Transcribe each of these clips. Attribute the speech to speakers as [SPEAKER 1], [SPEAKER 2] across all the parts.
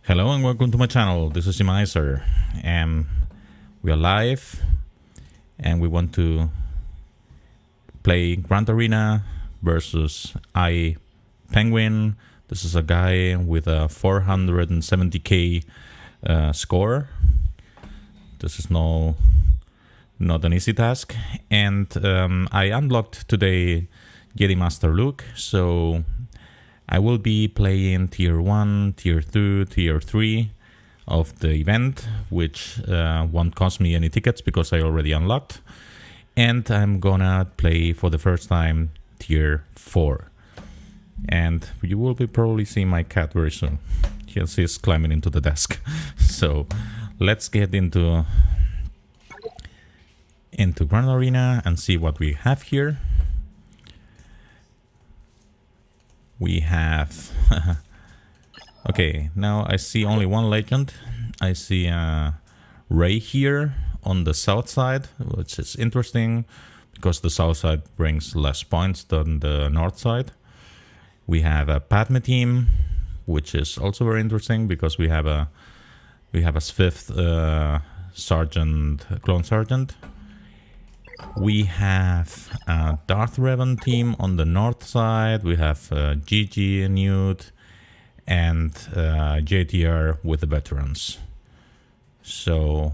[SPEAKER 1] Hello and welcome to my channel. This is GMiser and we are live and we want to play Grand Arena versus Penguin. This is a guy with a 470k score. This is not an easy task, and I unlocked today JMaster look, so I will be playing tier 1, tier 2, tier 3 of the event, which won't cost me any tickets because I already unlocked. And I'm gonna play for the first time tier 4. And you will be probably seeing my cat very soon. He's climbing into the desk. So let's get into Grand Arena and see what we have here. We have okay, now I see only one legend. I see Ray here on the south side, which is interesting because the south side brings less points than the north side. We have a Padme team, which is also very interesting because we have a fifth sergeant, clone sergeant. We have a Darth Revan team on the north side. We have GG, Newt, and JTR with the veterans. So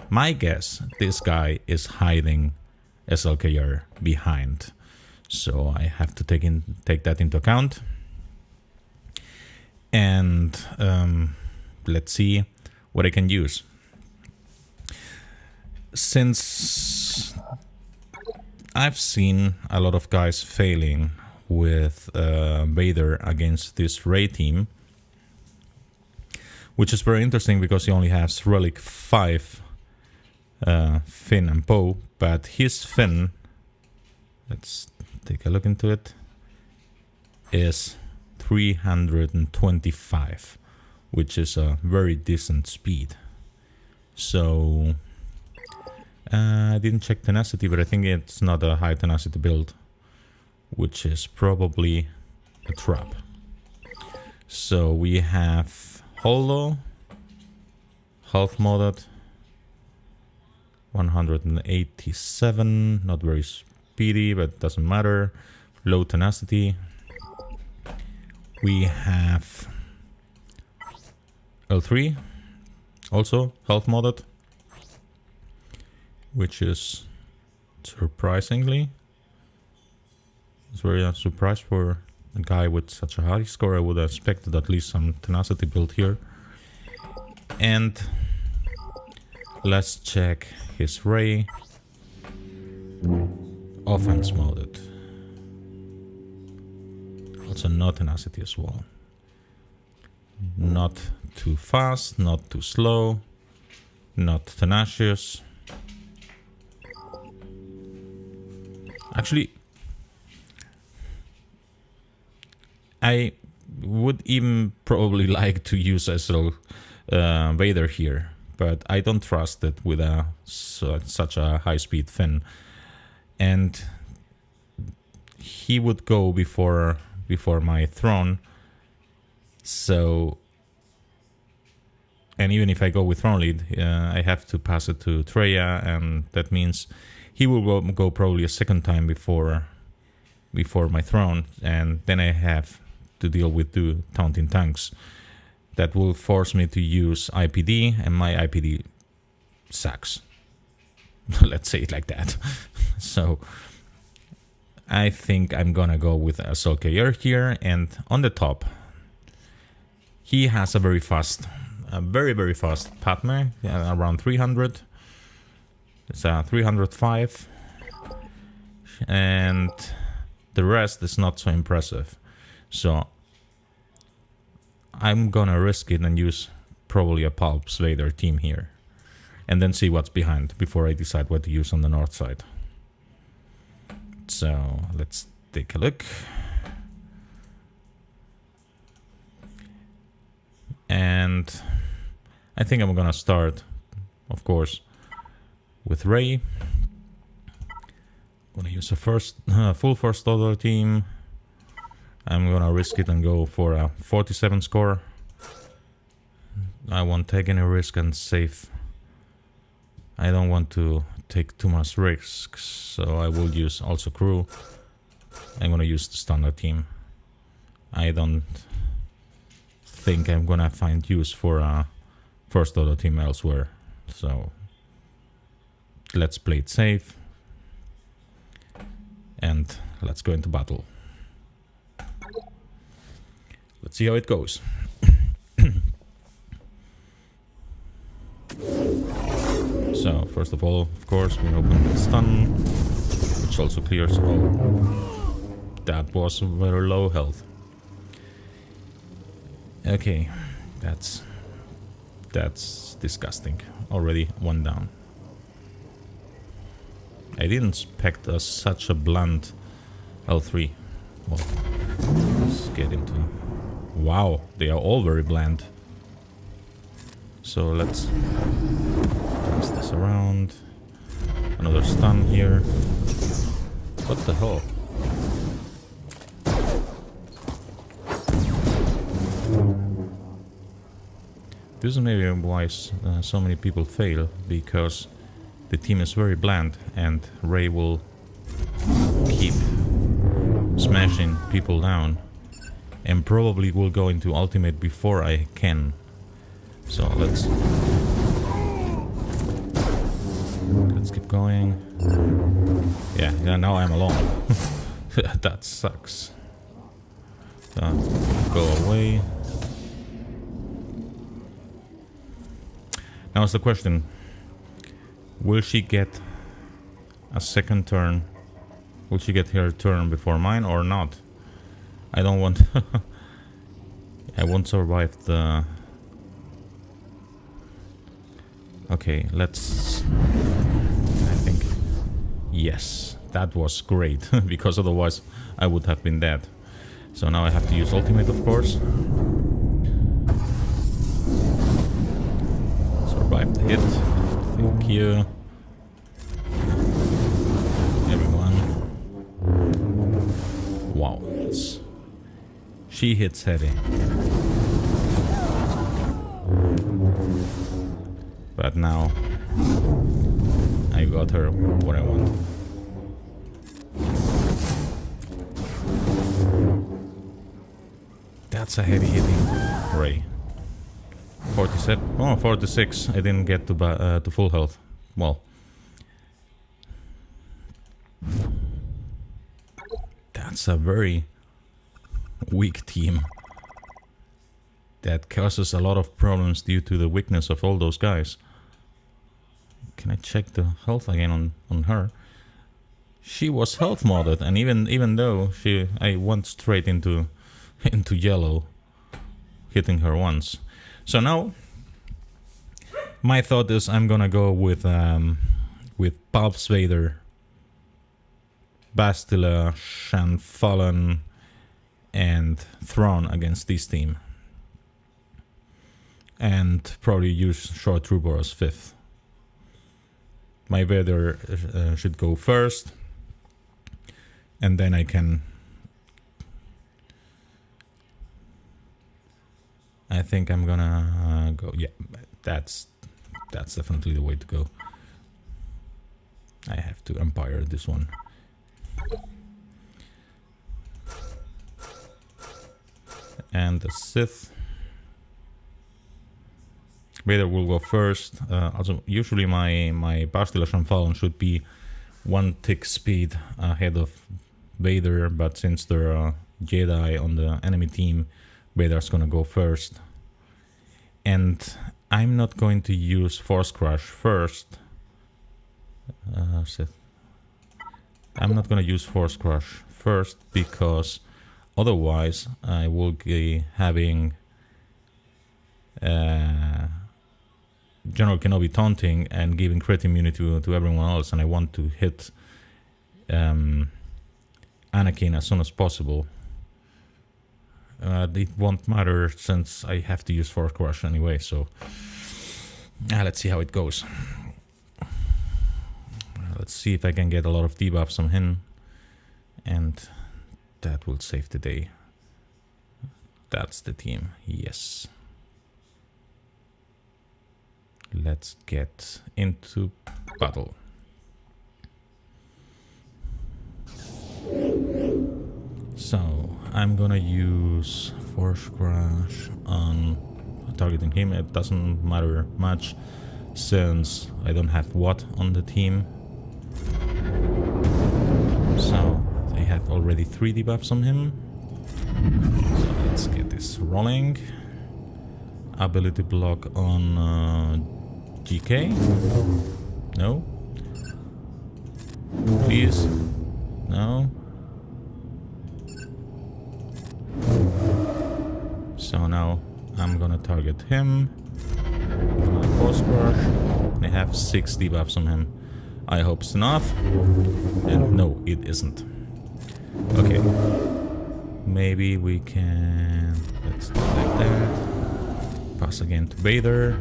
[SPEAKER 1] my guess, this guy is hiding SLKR behind. So I have to take that into account. And let's see what I can use. Since I've seen a lot of guys failing with Vader against this Rey team, which is very interesting because he only has Relic 5 Finn and Poe, but his Finn, let's take a look into it, is 325, which is a very decent speed. So I didn't check tenacity, but I think it's not a high tenacity build, which is probably a trap. So we have Holo, health modded, 187, not very speedy, but doesn't matter. Low tenacity. We have L3, also health modded, which is surprisingly, it's very surprised for a guy with such a high score. I would have expected at least some tenacity build here. And let's check his Ray. Offense modded. Also no tenacity as well. Not too fast, not too slow, not tenacious. Actually, I would even probably like to use SL Vader here, but I don't trust it with such a high-speed Finn, and he would go before my throne. So, and even if I go with throne lead, I have to pass it to Traya, and that means he will go probably a second time before my throne, and then I have to deal with two taunting tanks. That will force me to use IPD, and my IPD sucks. Let's say it like that. So I think I'm gonna go with SLKR here, and on the top he has a very very fast Padme, around 300. It's a 305, and the rest is not so impressive. So I'm gonna risk it and use probably a Palps Vader team here, and then see what's behind before I decide what to use on the north side. So let's take a look. And I think I'm gonna start, of course, with Ray. I'm gonna use a full first order team. I'm gonna risk it and go for a 47 score. I won't take any risk and save. I don't want to take too much risks, so I will use also crew. I'm gonna use the standard team. I don't think I'm gonna find use for a first auto team elsewhere, so let's play it safe and let's go into battle. Let's see how it goes. So first of all, of course, we open with stun, which also clears. Oh, that was very low health. Okay, that's disgusting. Already one down. I didn't expect such a blunt L3. Well, let's get into. Wow, they are all very bland. So let's pass this around. Another stun here. What the hell? This is maybe why so many people fail, because the team is very bland and Ray will keep smashing people down and probably will go into ultimate before I can. So let's keep going. Yeah, now I'm alone. That sucks. Go away. Now is the question, will she get a second turn? Will she get her turn before mine or not? I don't want... I won't survive the... Okay, let's... I think... Yes, that was great, because otherwise I would have been dead. So now I have to use ultimate, of course. Survive the hit. Thank you. Everyone. Wow, she hits heavy. But now I got her what I want. That's a heavy hitting Ray. 47. Oh, 46. I didn't get to full health. Well, that's a very weak team that causes a lot of problems due to the weakness of all those guys. Can I check the health again on her? She was health modded, and even though I went straight into yellow, hitting her once. So now my thought is I'm gonna go with Pulse Vader, Bastila, Shanfallen, and Thrawn against this team, and probably use Short Trooper as 5th. My Vader should go first, and then I can... I think I'm gonna go... Yeah, that's definitely the way to go. I have to Empire this one. And the Sith. Vader will go first. Also, usually my Bastila Shanfallen should be 1 tick speed ahead of Vader, but since there are Jedi on the enemy team, Vader's gonna go first. And I'm not going to use Force Crush first. Sith. I'm not gonna use Force Crush first because otherwise I will be having General Kenobi taunting and giving crit immunity to everyone else, and I want to hit Anakin as soon as possible. It won't matter since I have to use Force Crush anyway, so let's see how it goes. Let's see if I can get a lot of debuffs on him, and that will save the day. That's the team, yes. let's get into battle. So I'm gonna use Force Crash on targeting him. It doesn't matter much since I don't have Watt on the team. So they have already 3 debuffs on him. So let's get this rolling. Ability block on GK. No. Please. No. So now I'm gonna target him with my Force Crush. I have 6 debuffs on him. I hope it's enough. And no, it isn't. Okay. Maybe we can... let's do it like that. Pass again to Bather.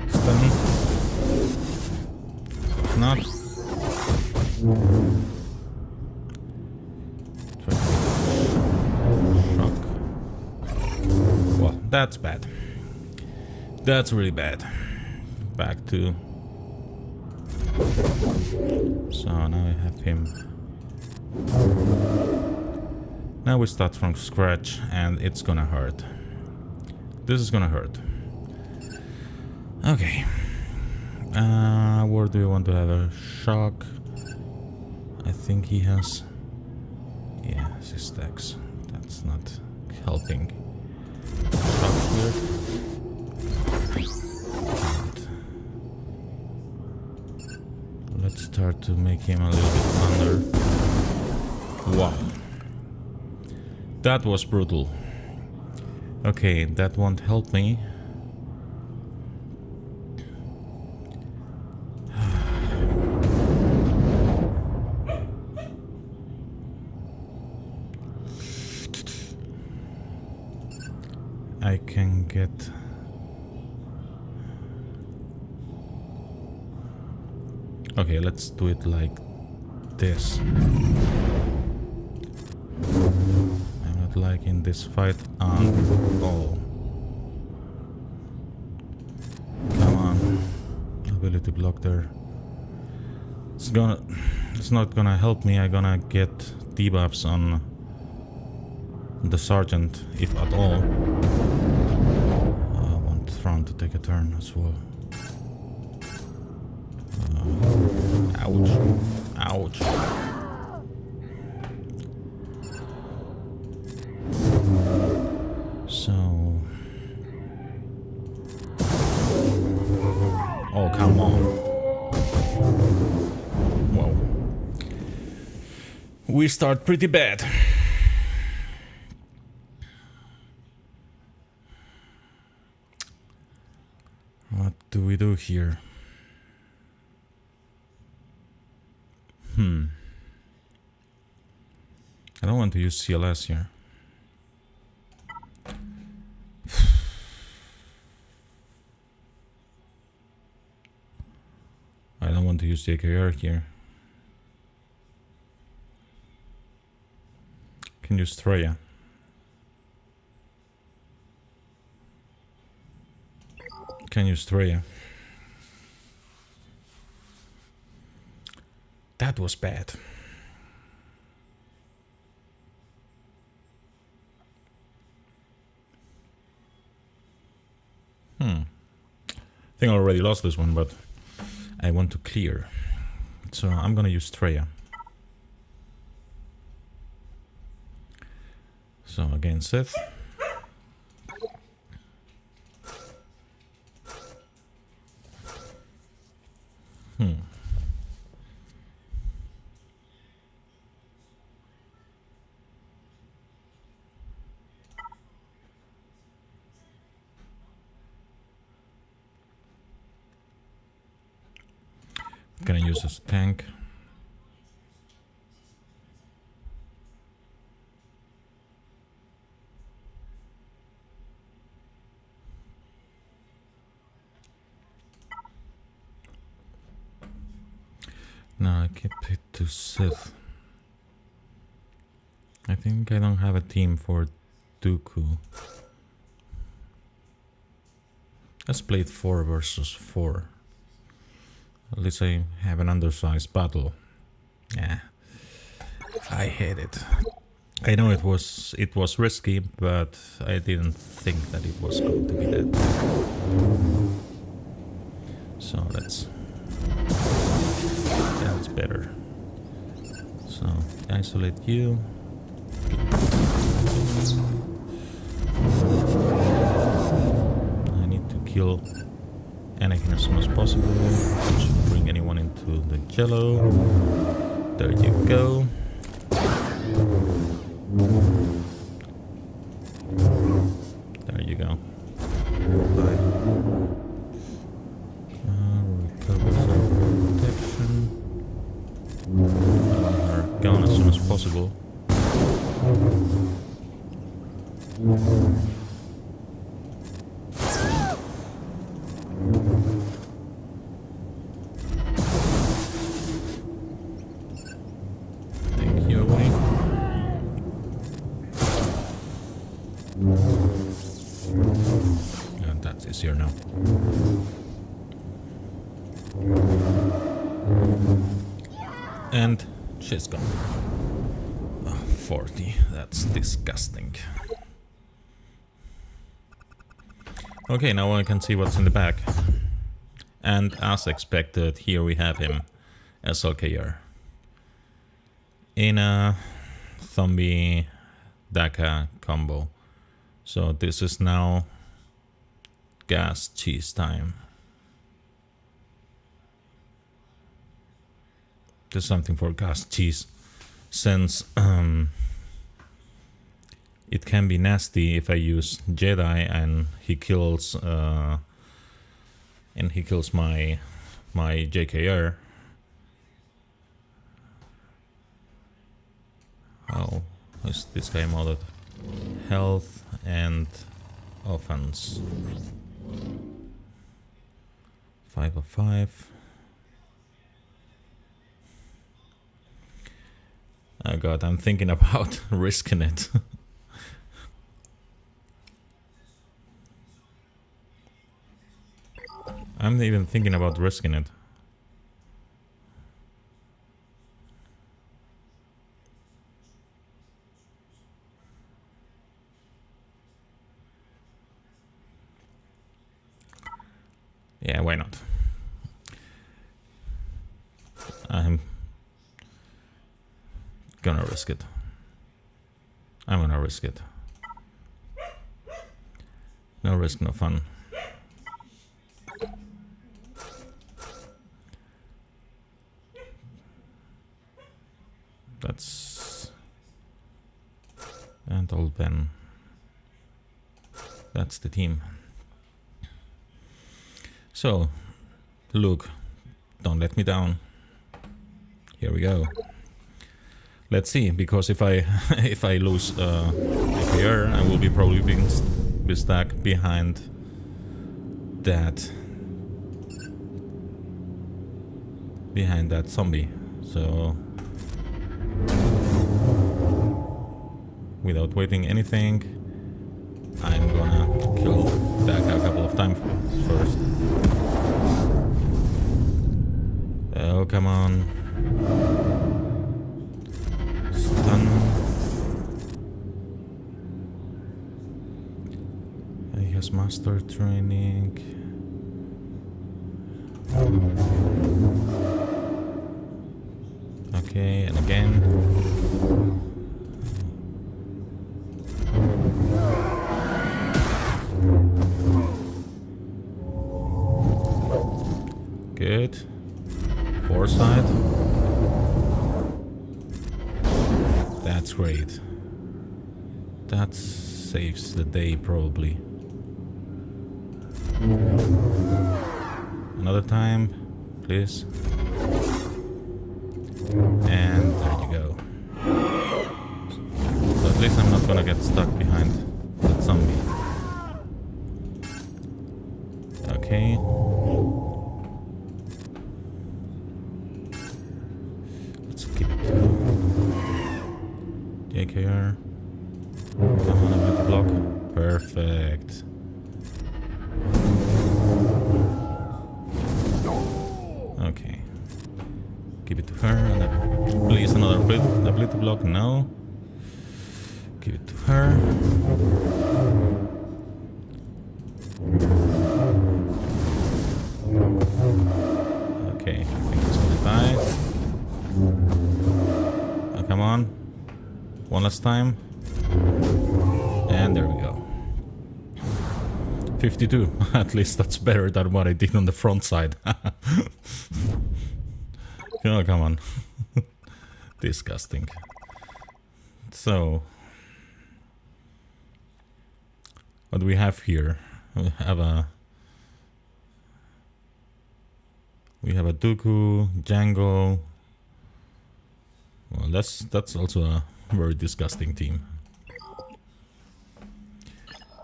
[SPEAKER 1] Stun. Not. Shock. Well, that's bad. That's really bad. Back to... so now I have him. Now we start from scratch and it's gonna hurt. This is gonna hurt. Okay. Where do you want to have a shock? I think he has... yeah, 6 stacks. That's not helping. Shock here. Let's start to make him a little bit under. Wow. That was brutal. Okay, that won't help me. I can get... okay, let's do it like this. I'm not liking this fight at all. Come on. Ability block there. It's not gonna help me. I'm gonna get debuffs on the sergeant, if at all. I want Thrawn to take a turn as well. Ouch. Ouch. So... oh, come on. Whoa. We start pretty bad. What do we do here? I don't want to use CLS here. I don't want to use JKR here. Can use Treya. Can use Treya. That was bad. I think I already lost this one, but I want to clear. So I'm gonna use Treya. So again, Sith. Gonna use this tank. Now I keep it to Sith. I think I don't have a team for Dooku. Let's play it 4 versus 4. At least I have an undersized battle. Yeah, I hate it. I know it was risky, but I didn't think that it was going to be that. So that's better. So isolate you. I need to kill anything as soon as possible. Shouldn't bring anyone into the jello. There you go. There you go. Bye. Recover some protection. Are gone as soon as possible. Take you away. And that's easier now. And she's gone. Oh, 40, that's disgusting. Okay, now I can see what's in the back. And as expected, here we have him, SLKR. In a zombie DACA combo. So this is now gas cheese time. There's something for gas cheese, since it can be nasty if I use Jedi and he kills my JKR. How is this guy modded? Health and offense. 5 of 5. Oh god, I'm thinking about risking it. I'm even thinking about risking it. Yeah, why not? I'm gonna risk it. I'm gonna risk it. No risk, no fun. That's... and old Ben. That's the team. So, Luke, don't let me down. Here we go. Let's see, because if I if I lose here, I will be probably being stuck behind that zombie. So without waiting anything, I'm gonna kill that guy a couple of times first. Oh, come on. Stun. He has master training. Okay, and again. Good. Foresight. That's great. That saves the day, probably. Another time, please. And there you go. So at least I'm not gonna get stuck behind that zombie. Okay. Let's keep it. JKR. Come on, I'm at the block. Perfect. Give it to her. And then please another ability block. No. Give it to her. Okay, I think he's gonna die. Oh, come on. One last time. And there we go. 52. At least that's better than what I did on the front side. Oh, come on. Disgusting. So, what do we have here? We have a Dooku, Django. Well, that's also a very disgusting team.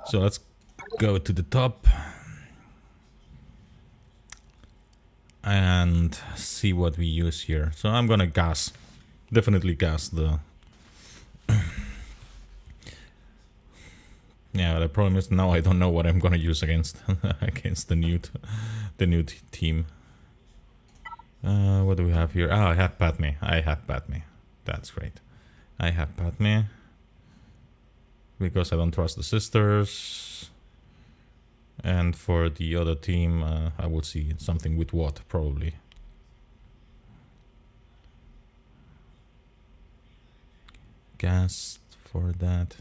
[SPEAKER 1] So let's go to the top and see what we use here. So I'm gonna definitely gas the yeah, the problem is now I don't know what I'm gonna use against against the new team. What do we have here? Oh, I have Padme. That's great. I have Padme because I don't trust the sisters. And for the other team, I will see something with what, probably. Gas for that.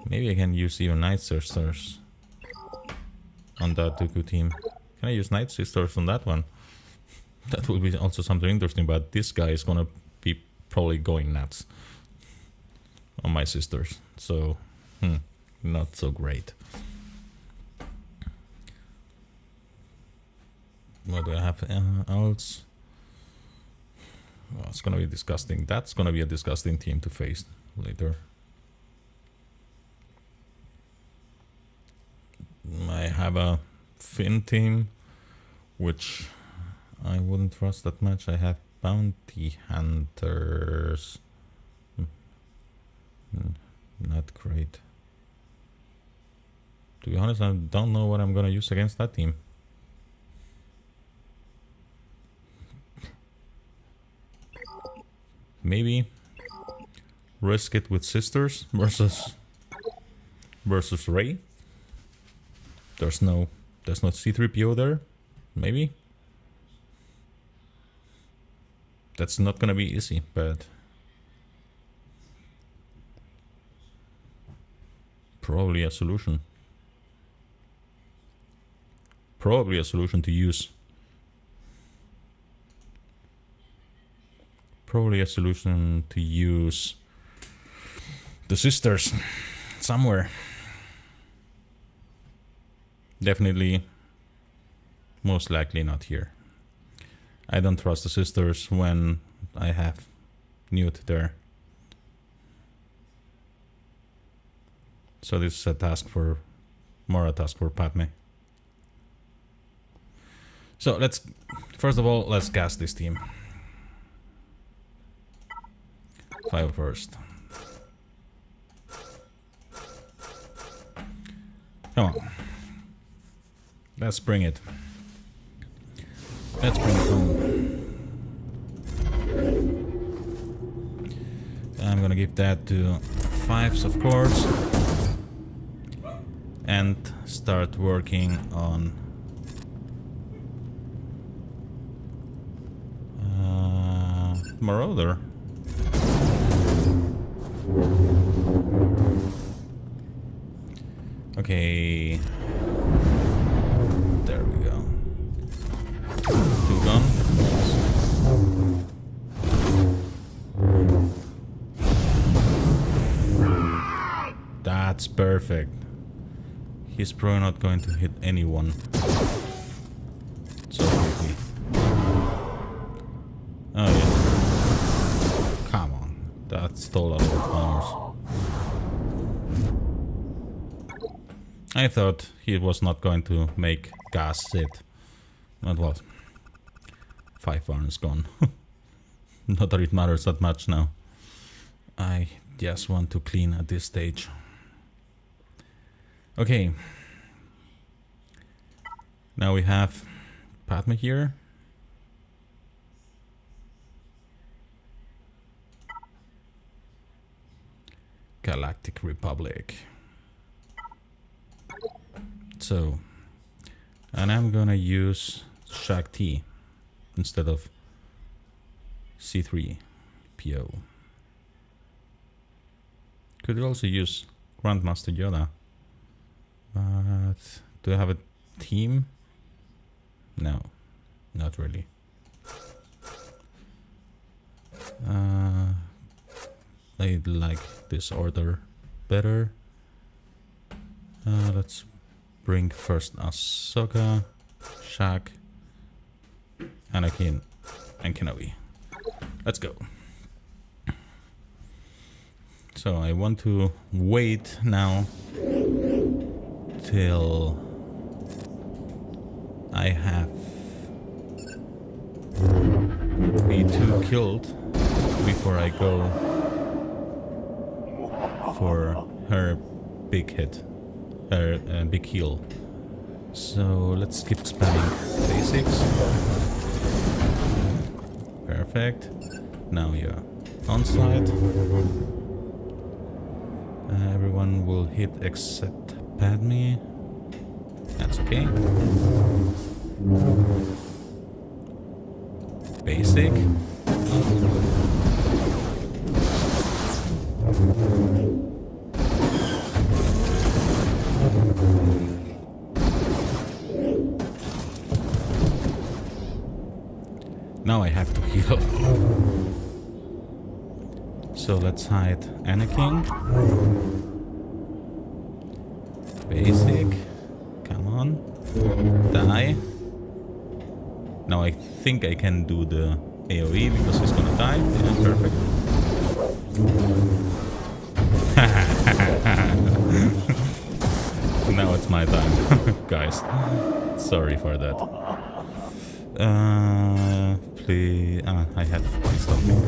[SPEAKER 1] Maybe I can use even Night Sisters on that Dooku team. Can I use Night Sisters on that one? That will be also something interesting, but this guy is gonna be probably going nuts on my sisters. So, not so great. What do I have else? Well, it's gonna be disgusting. That's gonna be a disgusting team to face later. I have a Finn team, which I wouldn't trust that much. I have bounty hunters. Not great. To be honest, I don't know what I'm gonna use against that team. Maybe risk it with sisters versus Rey. There's no C-3PO there. Maybe that's not gonna be easy, but probably a solution. Probably a solution to use. Probably a solution to use the sisters somewhere. Definitely, most likely not here. I don't trust the sisters when I have Newt there. So this is a task for Padme. So first of all, let's cast this team. 5 first. Come on. Let's bring it. Let's bring it home. I'm gonna give that to 5s, of course. And start working on Marauder. Okay. There we go. 2 gone. That's perfect. He's probably not going to hit anyone so quickly. Oh yeah. Come on. That stole our powers. I thought he was not going to make gas it. Not what? 5 barns gone. Not that it matters that much now. I just want to clean at this stage. Okay. Now we have Padme here. Galactic Republic. So, and I'm gonna use Shakti instead of C3PO. Could also use Grandmaster Yoda, but do I have a team? No, not really. I like this order better. Let's bring first Ahsoka, Shaq, Anakin, and Kenobi. Let's go. So I want to wait now till I have B2 killed before I go for her big hit, her big heal. So let's keep spamming basics. Perfect. Now you're on side. Everyone will hit except Padme. That's okay. Basic. Now I have to heal. So let's hide Anakin. Basic. Come on. Die. Now I think I can do the AoE because he's gonna die. Yeah, perfect. Now it's my time, guys. Sorry for that. Please. I had something.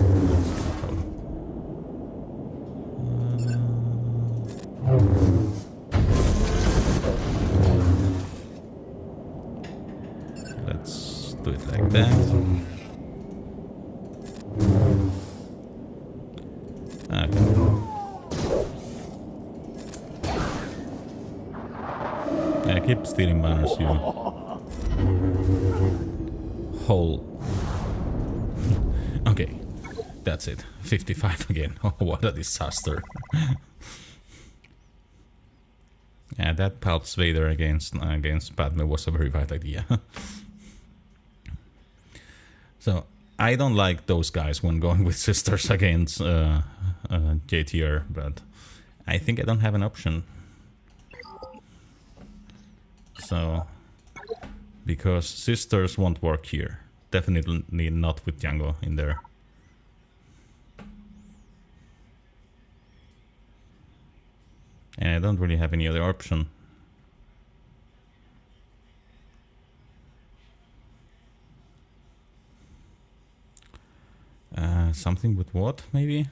[SPEAKER 1] Let's do it like that. Okay. I keep stealing banners, you whole. Okay, that's it. 55 again. Oh, what a disaster. Yeah, that Palps Vader against Padme was a very bad idea. So I don't like those guys when going with sisters against J tier, but I think I don't have an option. So because sisters won't work here, definitely not with Django in there. And I don't really have any other option. Something with what, maybe?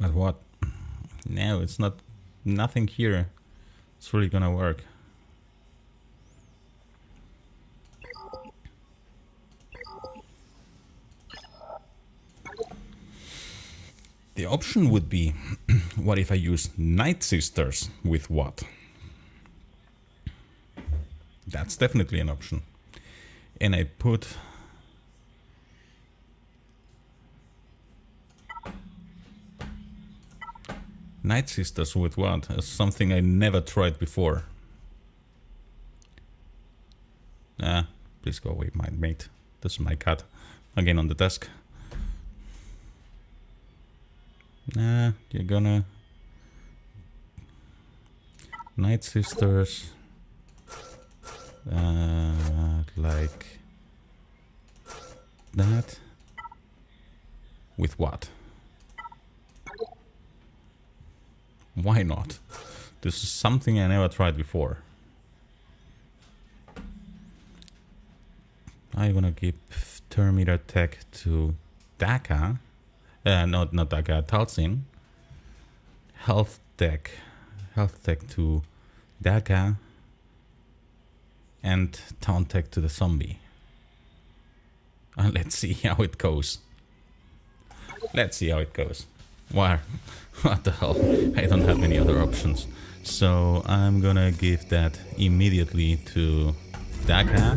[SPEAKER 1] But what? No, it's not. Nothing here. It's really gonna work. The option would be, what if I use Night Sisters with what? That's definitely an option. And I put Night Sisters with what? Something I never tried before. Please go away, my mate. This is my cat. Again on the desk. You're gonna... Night Sisters... like... that... with what? Why not? This is something I never tried before. I'm gonna give Terminator Tech to Daka. Not Daka, Talzin. Health Tech to Daka. And Town Tech to the zombie. And let's see how it goes. Let's see how it goes. What the hell? I don't have any other options. So I'm gonna give that immediately to Daka.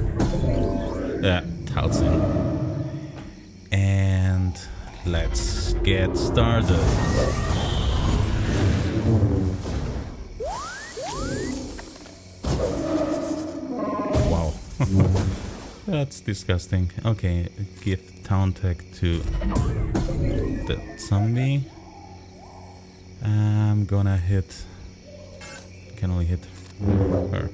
[SPEAKER 1] Talzin. And let's get started. Wow. That's disgusting. Okay, give Town Tech to the zombie. I'm gonna hit... Can only hit her.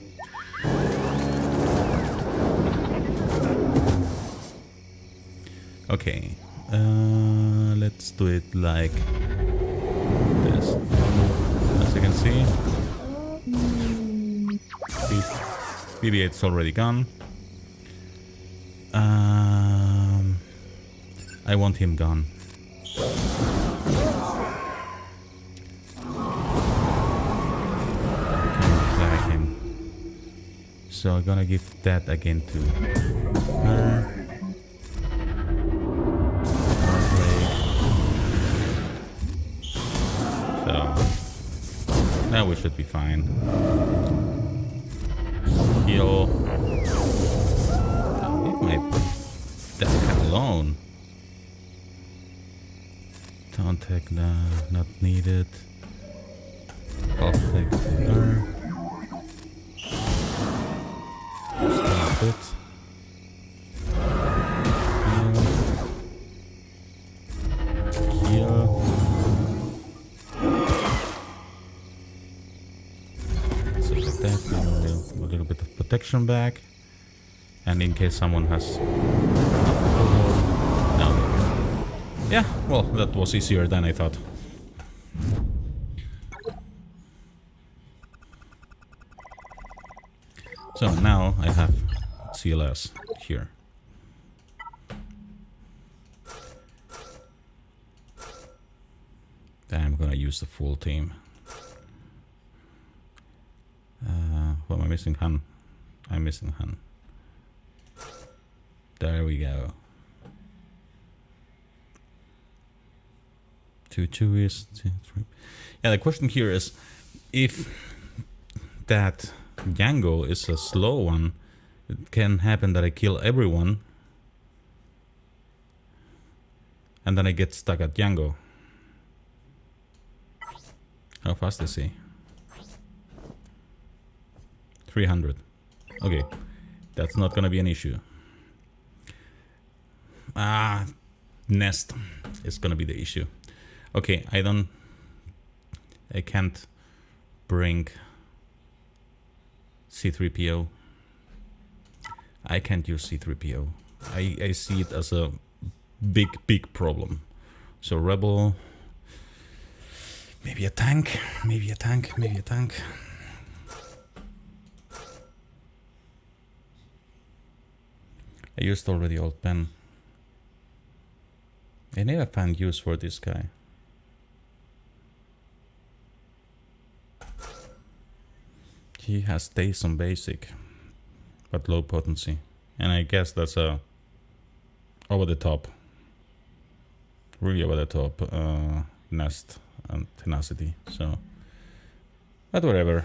[SPEAKER 1] Okay, let's do it like this. As you can see, BB-8's already gone. I want him gone. So I'm gonna give that again to her. So now we should be fine. Heal. Leave my deck alone. Don't take not needed. I'll take her. Stop it. Heal. So like that, a little bit of protection back. And in case someone has... No. Yeah, well, that was easier than I thought. So now I have CLS here. Then I'm gonna use the full team. What am I missing? Han. I'm missing Han. There we go. 2 is 2, 3. Yeah, the question here is if that Django is a slow one, it can happen that I kill everyone and then I get stuck at Django. How fast is he? 300. Okay, that's not gonna be an issue. Nest is gonna be the issue. Okay, I can't bring C3PO. I can't use C3PO. I see it as a big problem. So Rebel, maybe a tank, maybe a tank, maybe a tank. I used already Old Pen. I never found use for this guy. He has stays on basic, but low potency. And I guess that's a over the top, really over the top nest and tenacity. So, but whatever.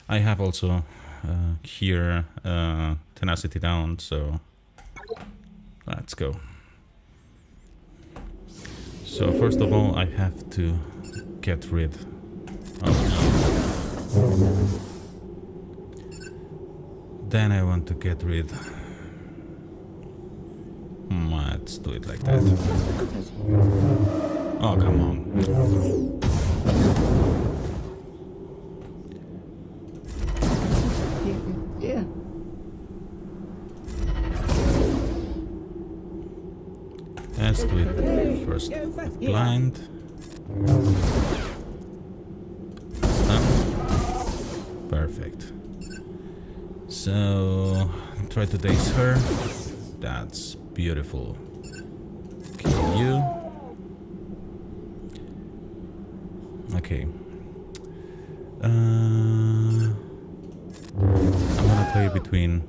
[SPEAKER 1] I have also here tenacity down, so let's go. So first of all, I have to get rid of. Then I want to get rid. Let's do it like that. Oh, come on.
[SPEAKER 2] Yeah.
[SPEAKER 1] Let's do it first with blind. Stun. Perfect. So try to daze her. That's beautiful. Kill you. Okay. I'm gonna play between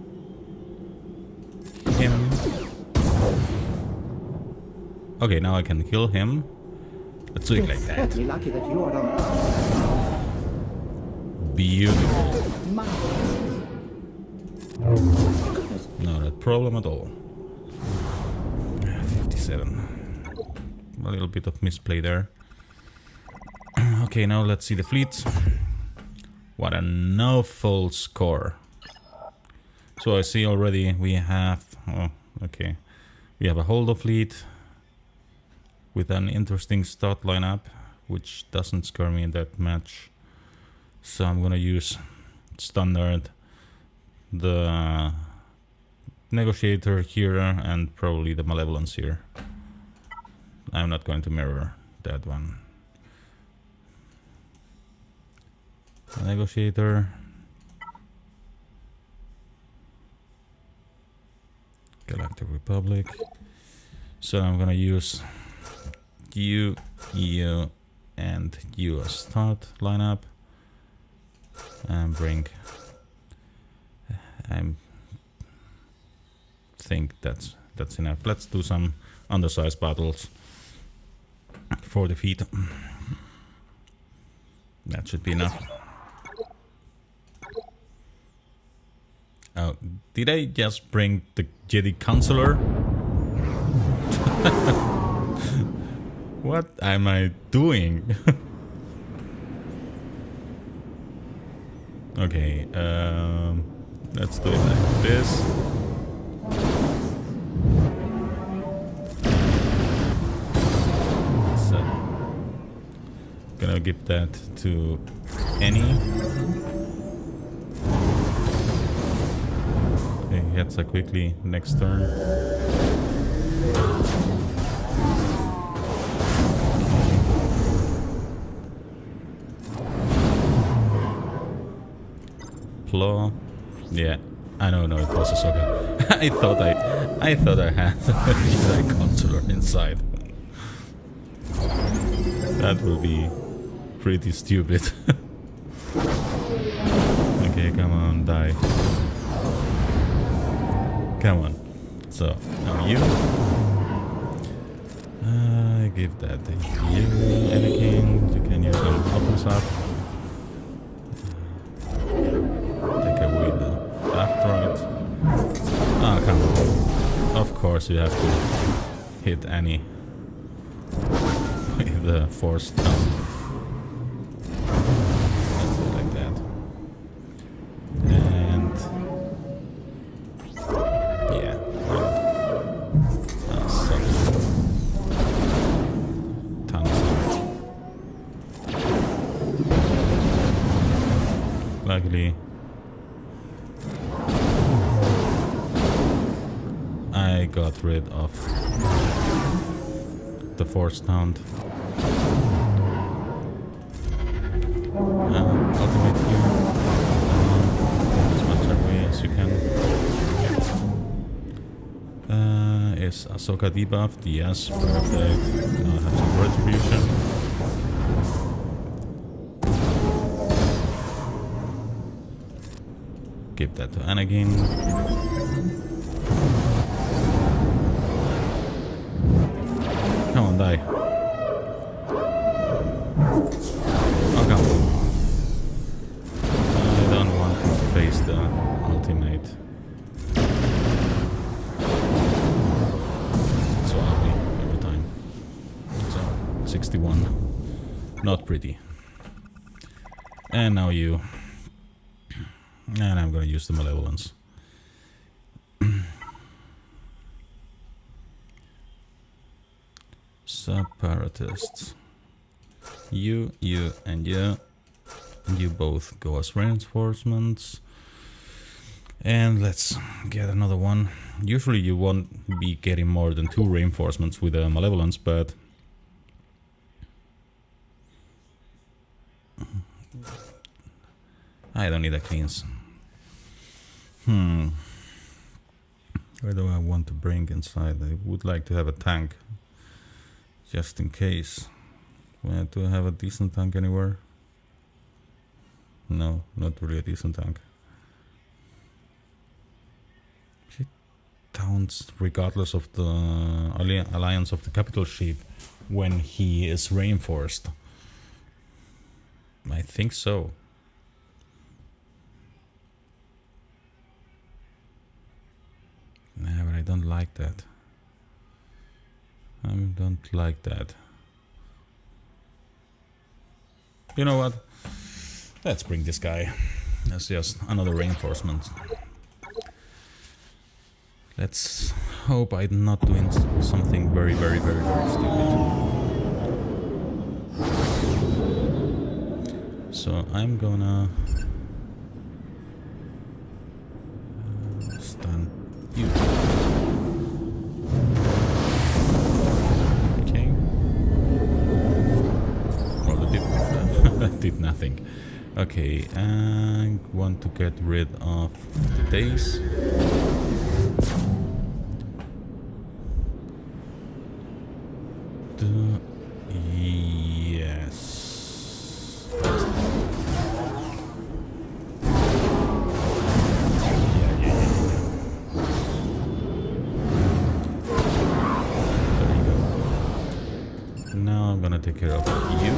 [SPEAKER 1] him Okay, now I can kill him. Let's do it like that.
[SPEAKER 2] Lucky that you are on.
[SPEAKER 1] Beautiful.
[SPEAKER 2] Goodness.
[SPEAKER 1] Not a problem at all. 57. A little bit of misplay there. Okay, now let's see the fleet. What a no-fault score. So I see already we have... Oh, okay. We have a Holdo fleet with an interesting start lineup, which doesn't scare me that much. So I'm gonna use standard, the negotiator here, and probably the malevolence here. I'm not going to mirror that one. The negotiator. Galactic Republic. So I'm gonna use you, and you as start lineup, and bring. I think that's enough. Let's do some undersized battles for defeat. That should be enough. Oh, did I just bring the Jedi Counselor? What am I doing? Okay, let's do it like this. So, gonna give that to Annie. Okay, Hetza quickly next turn. Claw. Yeah, I know, no, it was Ahsoka. I thought I had a consular inside. That will be pretty stupid. Okay, come on, die. Come on. So, now you. I give that to you, Anakin. You can use some offense up. Take away the left right. Ah, come on. Of course, you have to hit Annie with the force down. Let's do it like that. And yeah, luckily, I got rid of the force taunt. Ultimate here. As much away as you can. Is Ahsoka debuffed? Yes, perfect. Now I have some retribution. Give that to Anakin. Come on, die. Oh, come on. I don't want to face the ultimate. So ugly every time. So, 61. Not pretty. And now you. And I'm gonna use the malevolence. Separatists. You, and you. You both go as reinforcements. And let's get another one. Usually you won't be getting more than 2 reinforcements with a malevolence, but I don't need a cleanse. Where do I want to bring inside? I would like to have a tank, just in case. Where do I have a decent tank anywhere? No, not really a decent tank. Shit. counts regardless of the alliance of the capital ship when he is reinforced. I think so. Nah, but I don't like that. I don't like that. You know what? Let's bring this guy. That's just another reinforcement. Let's hope I'm not doing something very, very, very, very stupid. So I'm gonna stun you. Okay. Well, it did nothing. Okay, I want to get rid of the days. Yes. Now I'm gonna take care of you.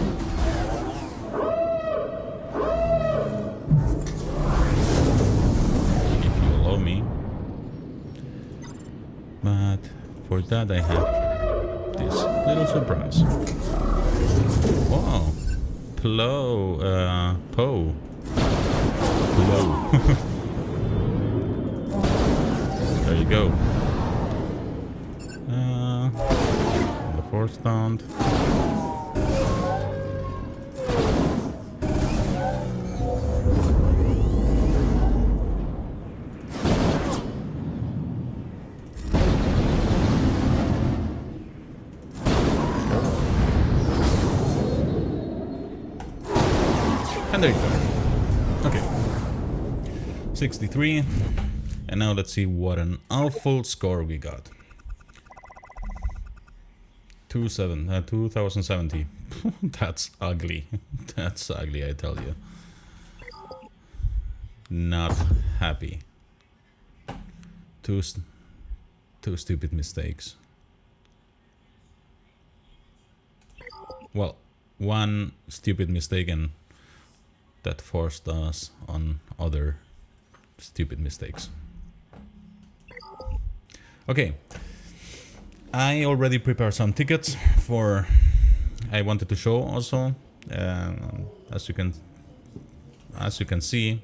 [SPEAKER 1] If you allow me. But for that I have this little surprise. Wow. Poe. There you go. The force stunned. And there you go. Okay. 63. And now let's see what an awful score we got. 2070. That's ugly. That's ugly, I tell you. Not happy. Two stupid mistakes. Well, one stupid mistake and that forced us on other stupid mistakes. Okay, I already prepared some tickets for. I wanted to show also, as you can see,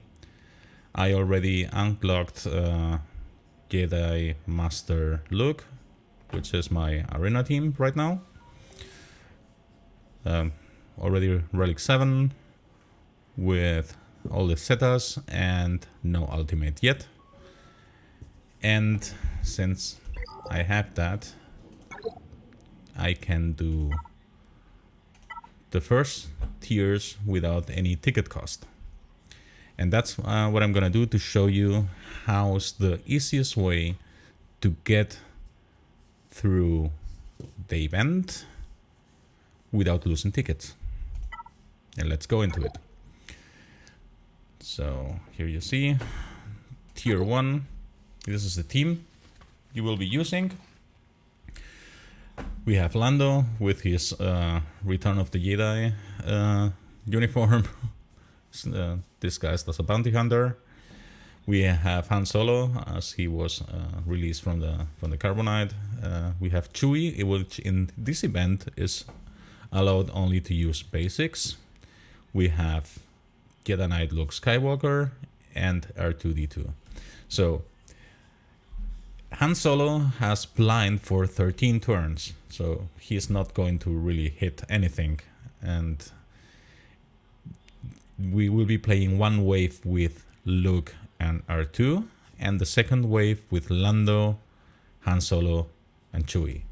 [SPEAKER 1] I already unlocked Jedi Master Luke, which is my arena team right now. Already Relic 7 with all the setas and no ultimate yet. And since I have that, I can do the first tiers without any ticket cost. And that's what I'm gonna do to show you how's the easiest way to get through the event without losing tickets. And let's go into it. So here you see tier 1. This is the team you will be using. We have Lando with his Return of the Jedi uniform, disguised as a bounty hunter. We have Han Solo, as he was released from the Carbonite. We have Chewie, which in this event is allowed only to use basics. We have Jedi Knight Luke Skywalker and R2-D2. So Han Solo has blind for 13 turns, so he's not going to really hit anything. And we will be playing one wave with Luke and R2, and the second wave with Lando, Han Solo, and Chewie.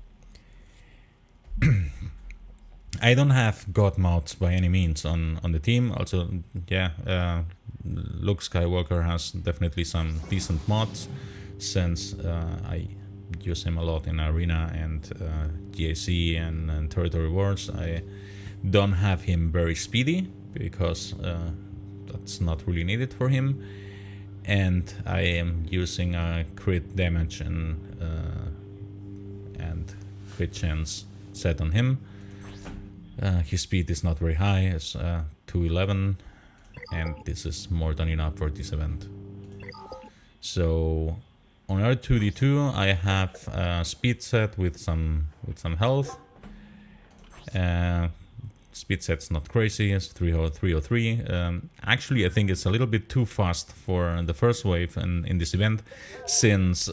[SPEAKER 1] I don't have God mods by any means on the team. Also, yeah, Luke Skywalker has definitely some decent mods, since I use him a lot in Arena and GAC and Territory Wars. I don't have him very speedy, because that's not really needed for him. and I am using a crit damage and crit chance set on him. His speed is not very high, it's 211, and this is more than enough for this event. So on R2D2 I have a speed set with some health. Speed set's not crazy, it's 303. Actually, I think it's a little bit too fast for the first wave in this event, since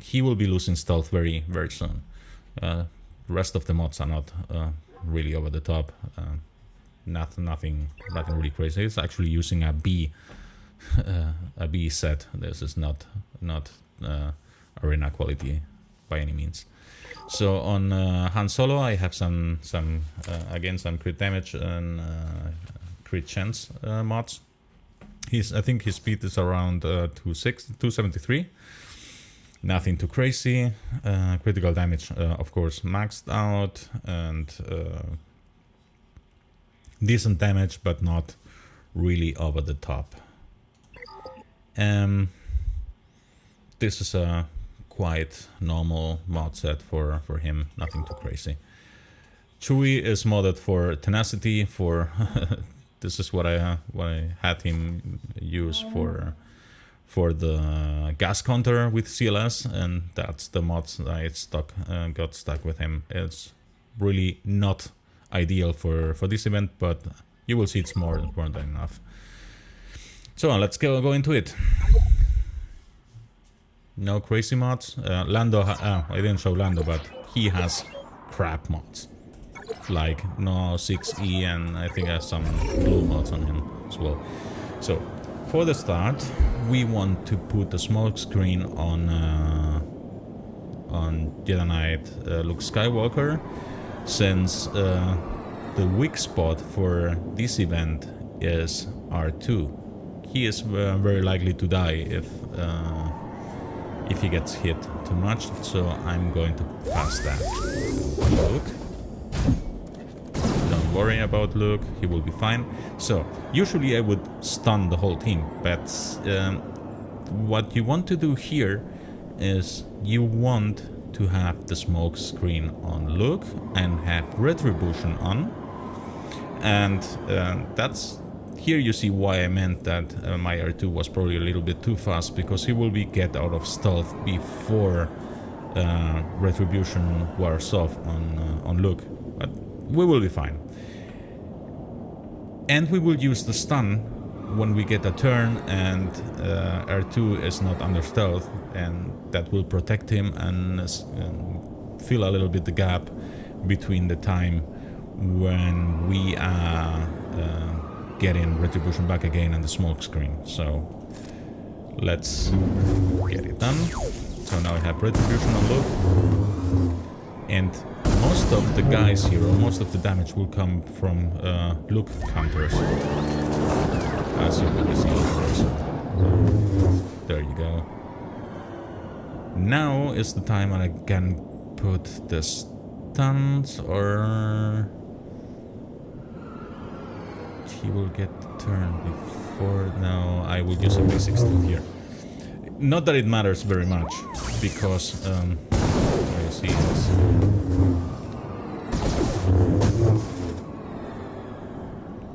[SPEAKER 1] he will be losing stealth very, very soon. The rest of the mods are not really over the top. Nothing really crazy. It's actually using a B set. This is not arena quality by any means. So on Han Solo, I have some crit damage and crit chance mods. I think his speed is around 273. Nothing too crazy. Critical damage, of course, maxed out, and decent damage, but not really over the top. This is a quite normal mod set for him, nothing too crazy. Chewie is modded for tenacity. For this is what I had him use for the gas counter with CLS, and that's the mod I got stuck with him. It's really not ideal for this event, but you will see it's more than enough. So let's go into it. No crazy mods. Lando, I didn't show Lando, but he has crap mods. Like no 6E, and I think I have some blue mods on him as well. So for the start, we want to put the smoke screen on Jedi Knight Luke Skywalker, since the weak spot for this event is R2. He is very likely to die if he gets hit too much, so I'm going to pass that. Luke. Don't worry about Luke, he will be fine. So, usually I would stun the whole team, but what you want to do here is you want to have the smoke screen on Luke and have retribution on. And that's... Here you see why I meant that my R2 was probably a little bit too fast, because he will get out of stealth before retribution wears off on Luke. But we will be fine. And we will use the stun when we get a turn and R2 is not under stealth, and that will protect him and fill a little bit the gap between the time when we are getting retribution back again and the smoke screen. So let's get it done. So now I have retribution on Luke, and most of the guys here, or most of the damage, will come from Luke counters, as you will see first. There you go. Now is the time when I can put the stuns, or he will get the turn before. No, I will use a basic stun here. Not that it matters very much, because you see this.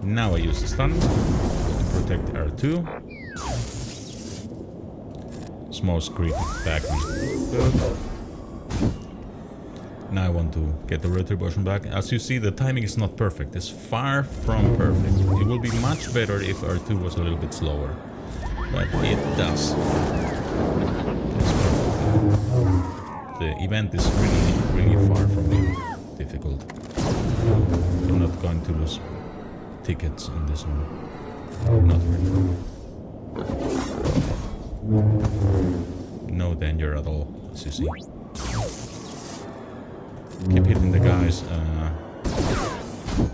[SPEAKER 1] Now I use the stun to protect R2. Smoke screen back on. Good. Now I want to get the retribution back. As you see, the timing is not perfect. It's far from perfect. It will be much better if R2 was a little bit slower. But it does. The event is really, really far from being difficult. I'm not going to lose tickets on this one. Not really. No danger at all, as you see. Keep hitting the guys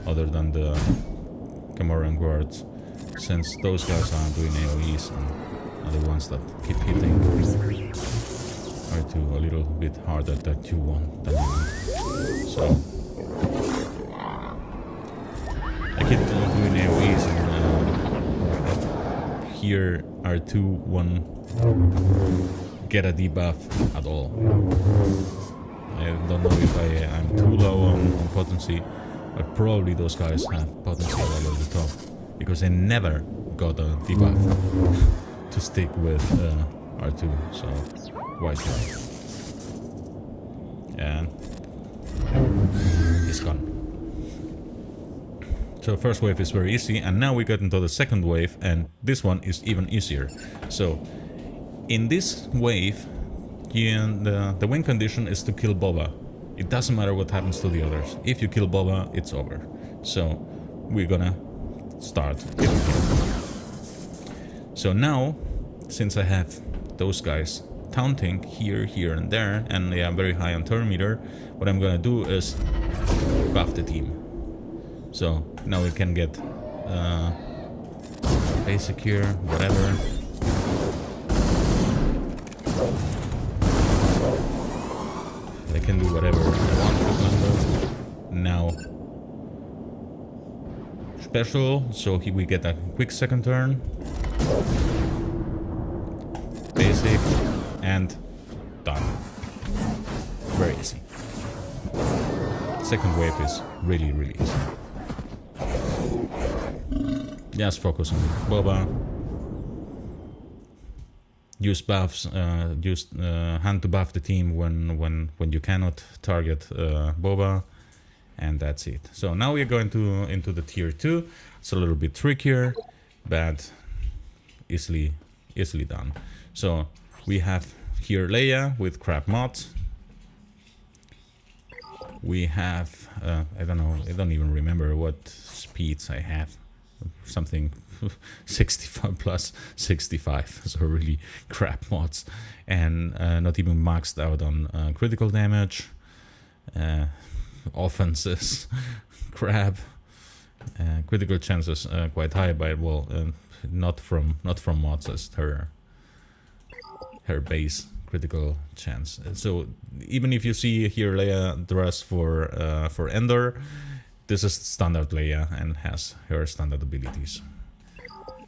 [SPEAKER 1] other than the Camoran guards, since those guys are doing AoEs and are the ones that keep hitting R2 a little bit harder than you want. So I keep doing AoEs, and here R2 won't get a debuff at all. I don't know if I'm too low on potency, but probably those guys have potency all over the top, because they never got a debuff to stick with R2, so why try? And it's gone. So first wave is very easy, and now we get into the second wave, and this one is even easier. So in this wave, the win condition is to kill Boba. It doesn't matter what happens to the others. If you kill Boba, it's over. So we're gonna start killing him. So now, since I have those guys taunting here, here and there, and they are very high on turn meter, what I'm gonna do is buff the team. So now we can get basic here, whatever. They can do whatever they want with Lando. Now special, so here we get a quick second turn. Basic and done. Very easy. Second wave is really, really easy. Just focus on Boba. Use buffs. Use hand to buff the team when you cannot target Boba, and that's it. So now we're going into the tier 2. It's a little bit trickier, but easily done. So we have here Leia with crap mods. We have I don't know, I don't even remember what speeds I have. Something 65 plus 65, so really crap mods, and not even maxed out on critical damage, offenses, crap, critical chances quite high, but well, not from mods as her base critical chance. So even if you see here Leia dressed for Endor, this is standard Leia and has her standard abilities.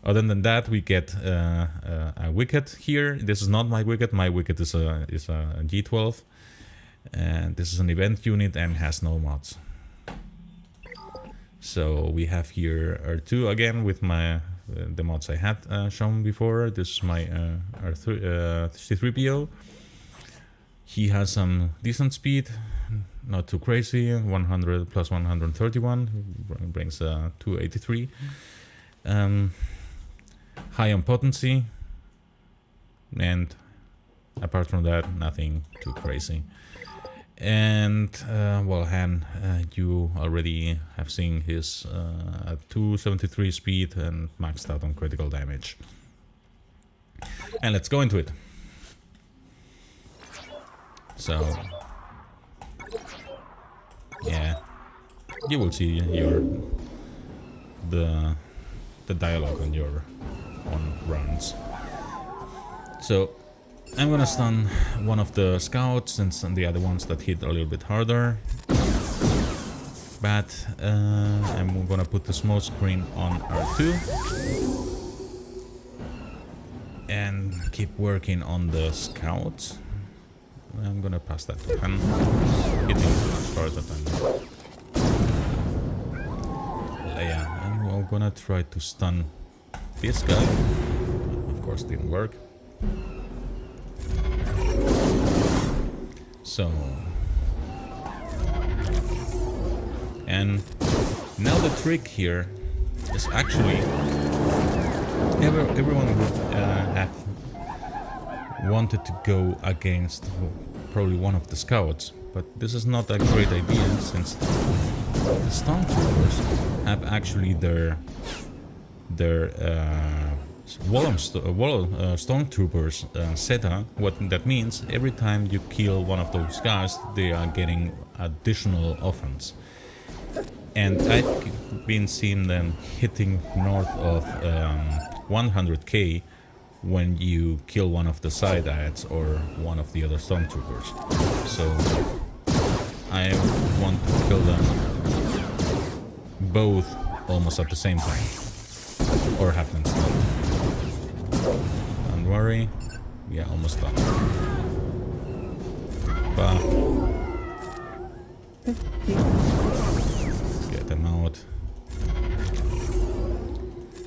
[SPEAKER 1] Other than that, we get a wicket here. This is not my wicket. My wicket is a G12, and this is an event unit and has no mods. So we have here R2 again with my the mods I had shown before. This is my C3PO. He has some decent speed, not too crazy. 100 plus 131 brings 283. High on potency, and apart from that, nothing too crazy. And well, Han, you already have seen his 273 speed and maxed out on critical damage. And let's go into it. So yeah, you will see the dialogue on your runs. So I'm gonna stun one of the scouts and the other ones that hit a little bit harder. But I'm gonna put the smoke screen on R2 and keep working on the scouts. I'm gonna pass that to Han. Hitting as far as I'm Leia. I'm gonna try to stun this guy. Of course, didn't work. So, and now the trick here is actually everyone would have wanted to go against probably one of the scouts, but this is not a great idea since the stormtroopers have actually their stormtroopers setup. What that means, every time you kill one of those guys, they are getting additional offense. And I've been seeing them hitting north of 100k when you kill one of the side ads or one of the other stormtroopers. So I want to kill them both almost at the same time, or have them stopped. Don't worry. We are almost done. Buff. Get them out.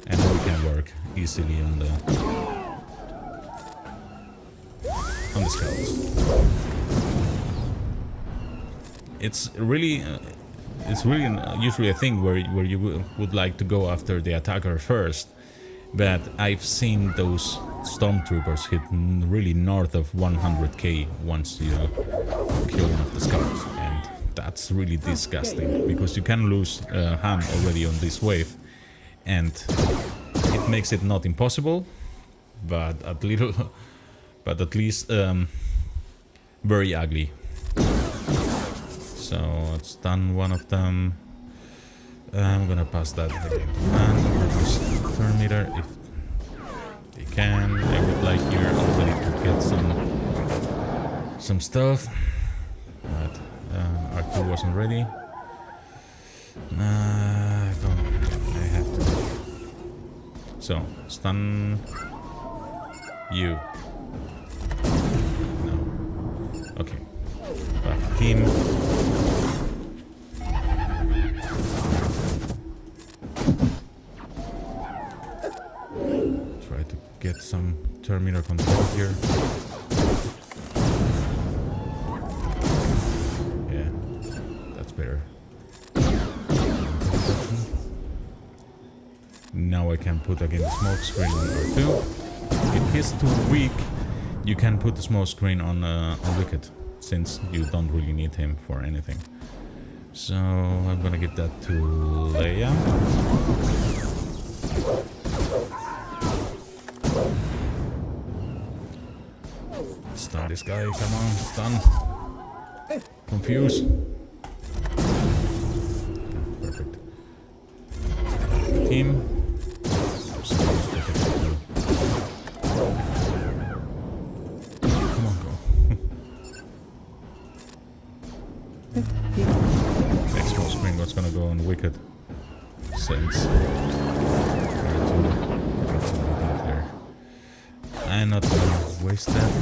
[SPEAKER 1] And now we can work easily on the scouts. It's really usually a thing where you would like to go after the attacker first, but I've seen those stormtroopers hit really north of 100k once you kill one of the scouts, and that's really disgusting because you can lose Han already on this wave, and it makes it not impossible, but at least very ugly. So let's stun one of them. I'm gonna pass that again. And use turn meter if they can. I would like your ability to get some stuff, but R2 wasn't ready. I have to. So stun you. No. Okay. Back team. Try to get some terminal control here. Yeah, that's better. Now I can put again the smoke screen on R2. If he's too weak, you can put the smoke screen on Wicked, since you don't really need him for anything. So I'm gonna give that to Leia. Stun this guy, come on, stun. Confuse. Perfect. Team. Come on, go. Next smoke screen, what's gonna go on Wicked? Since I'm not gonna waste that.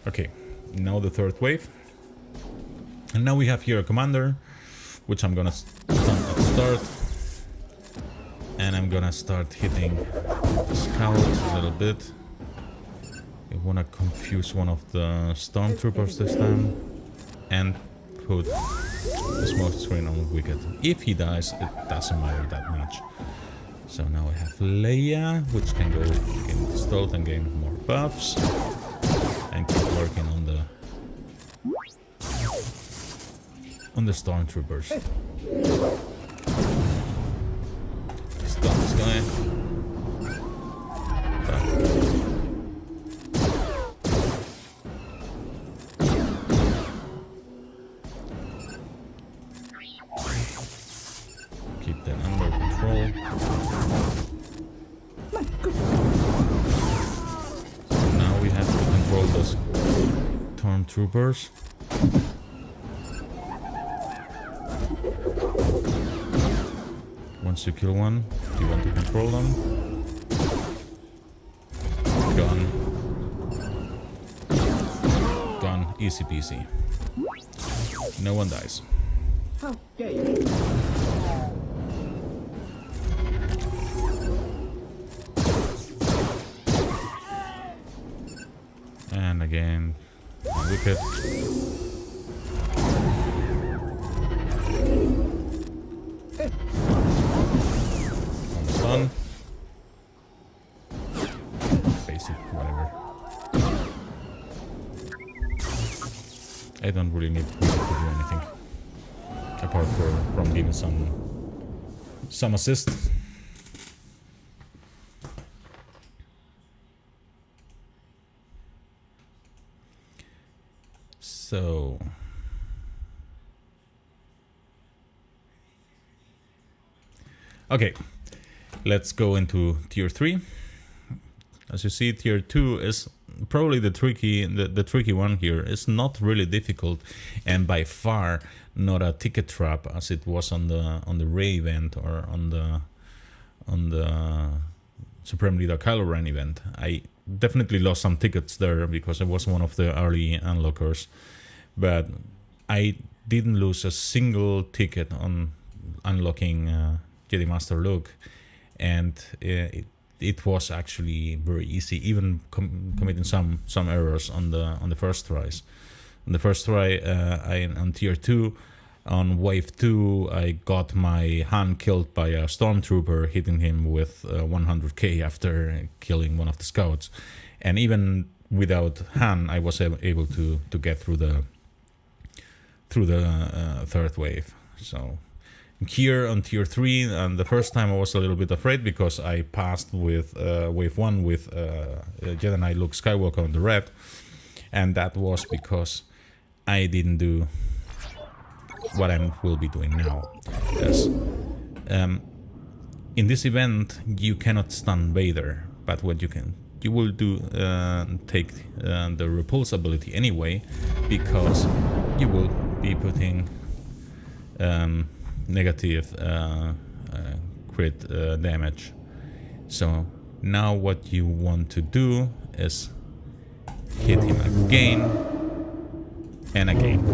[SPEAKER 1] Okay, now the third wave. And now we have here a commander, which I'm gonna stun at start. And I'm gonna start hitting the scouts a little bit. I wanna confuse one of the stormtroopers this time. And put the smoke screen on Wicked. If he dies, it doesn't matter that much. So now I have Leia, which can go in stealth and gain more buffs. And keep working on the stormtroopers. Stun this guy. Back. Keep that under control. So now we have to control those stormtroopers. Once you kill one, you want to control them. Gone. Gone. Easy peasy. No one dies.
[SPEAKER 2] How dare you?
[SPEAKER 1] And again, Wicked. Almost done. Basic, whatever. I don't really need Wicked to do anything. Apart from giving some assist. So okay, let's go into tier 3. As you see, tier 2 is probably the tricky one here. It's not really difficult, and by far not a ticket trap as it was on the Ray event or on on the Supreme Leader Kylo Ren event. I definitely lost some tickets there because I was one of the early unlockers, but I didn't lose a single ticket on unlocking Jedi Master Luke, and it was actually very easy, even committing some errors on the first tries. On the first try, on tier 2, on wave 2, I got my Han killed by a stormtrooper, hitting him with 100k after killing one of the scouts, and even without Han, I was able to get through the third wave. So here on tier 3, and the first time I was a little bit afraid because I passed with wave 1 with Jedi Knight Luke Skywalker on the red, and that was because I didn't do what I will be doing now. Yes. In this event you cannot stun Vader, but what you will do, take the repulse ability anyway, because you will be putting negative crit damage. So now what you want to do is hit him again and again.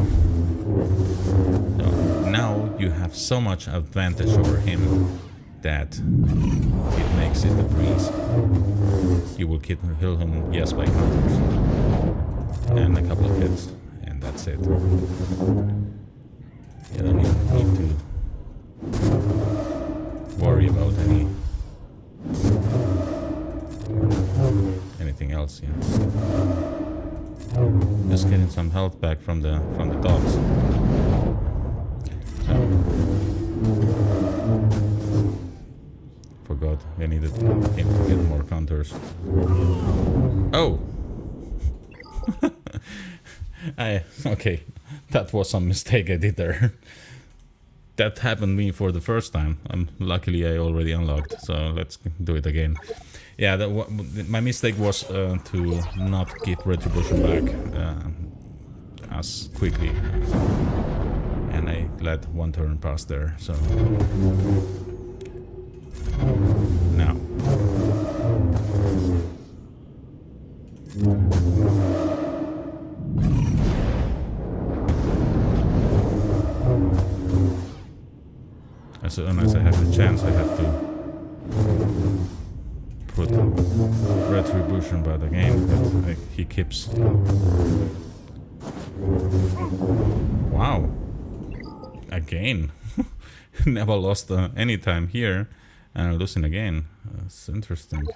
[SPEAKER 1] So now you have so much advantage over him that it makes it a breeze. You will kill him, yes, by counters and a couple of hits, and that's it. You don't even need to worry about anything else. Yeah. Just getting some health back from the dogs. So, forgot I needed him to get more counters. Oh. Okay, that was some mistake I did there. That happened to me for the first time. Luckily I already unlocked, so let's do it again. Yeah, my mistake was to not give retribution back as quickly, and I let one turn pass there. So now as soon as I have the chance, I have to put retribution back again, but he keeps. Wow, again. Never lost any time here, and I'm losing again. That's interesting.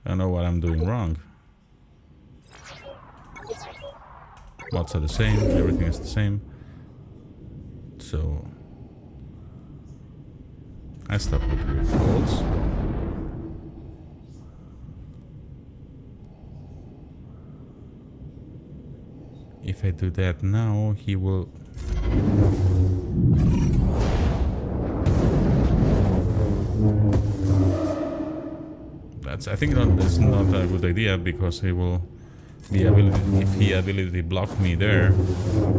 [SPEAKER 1] I don't know what I'm doing wrong. Mods are the same, everything is the same. So I stop with revolts. If I do that now, he will. I think that's not a good idea, because he will be if he ability blocked me there,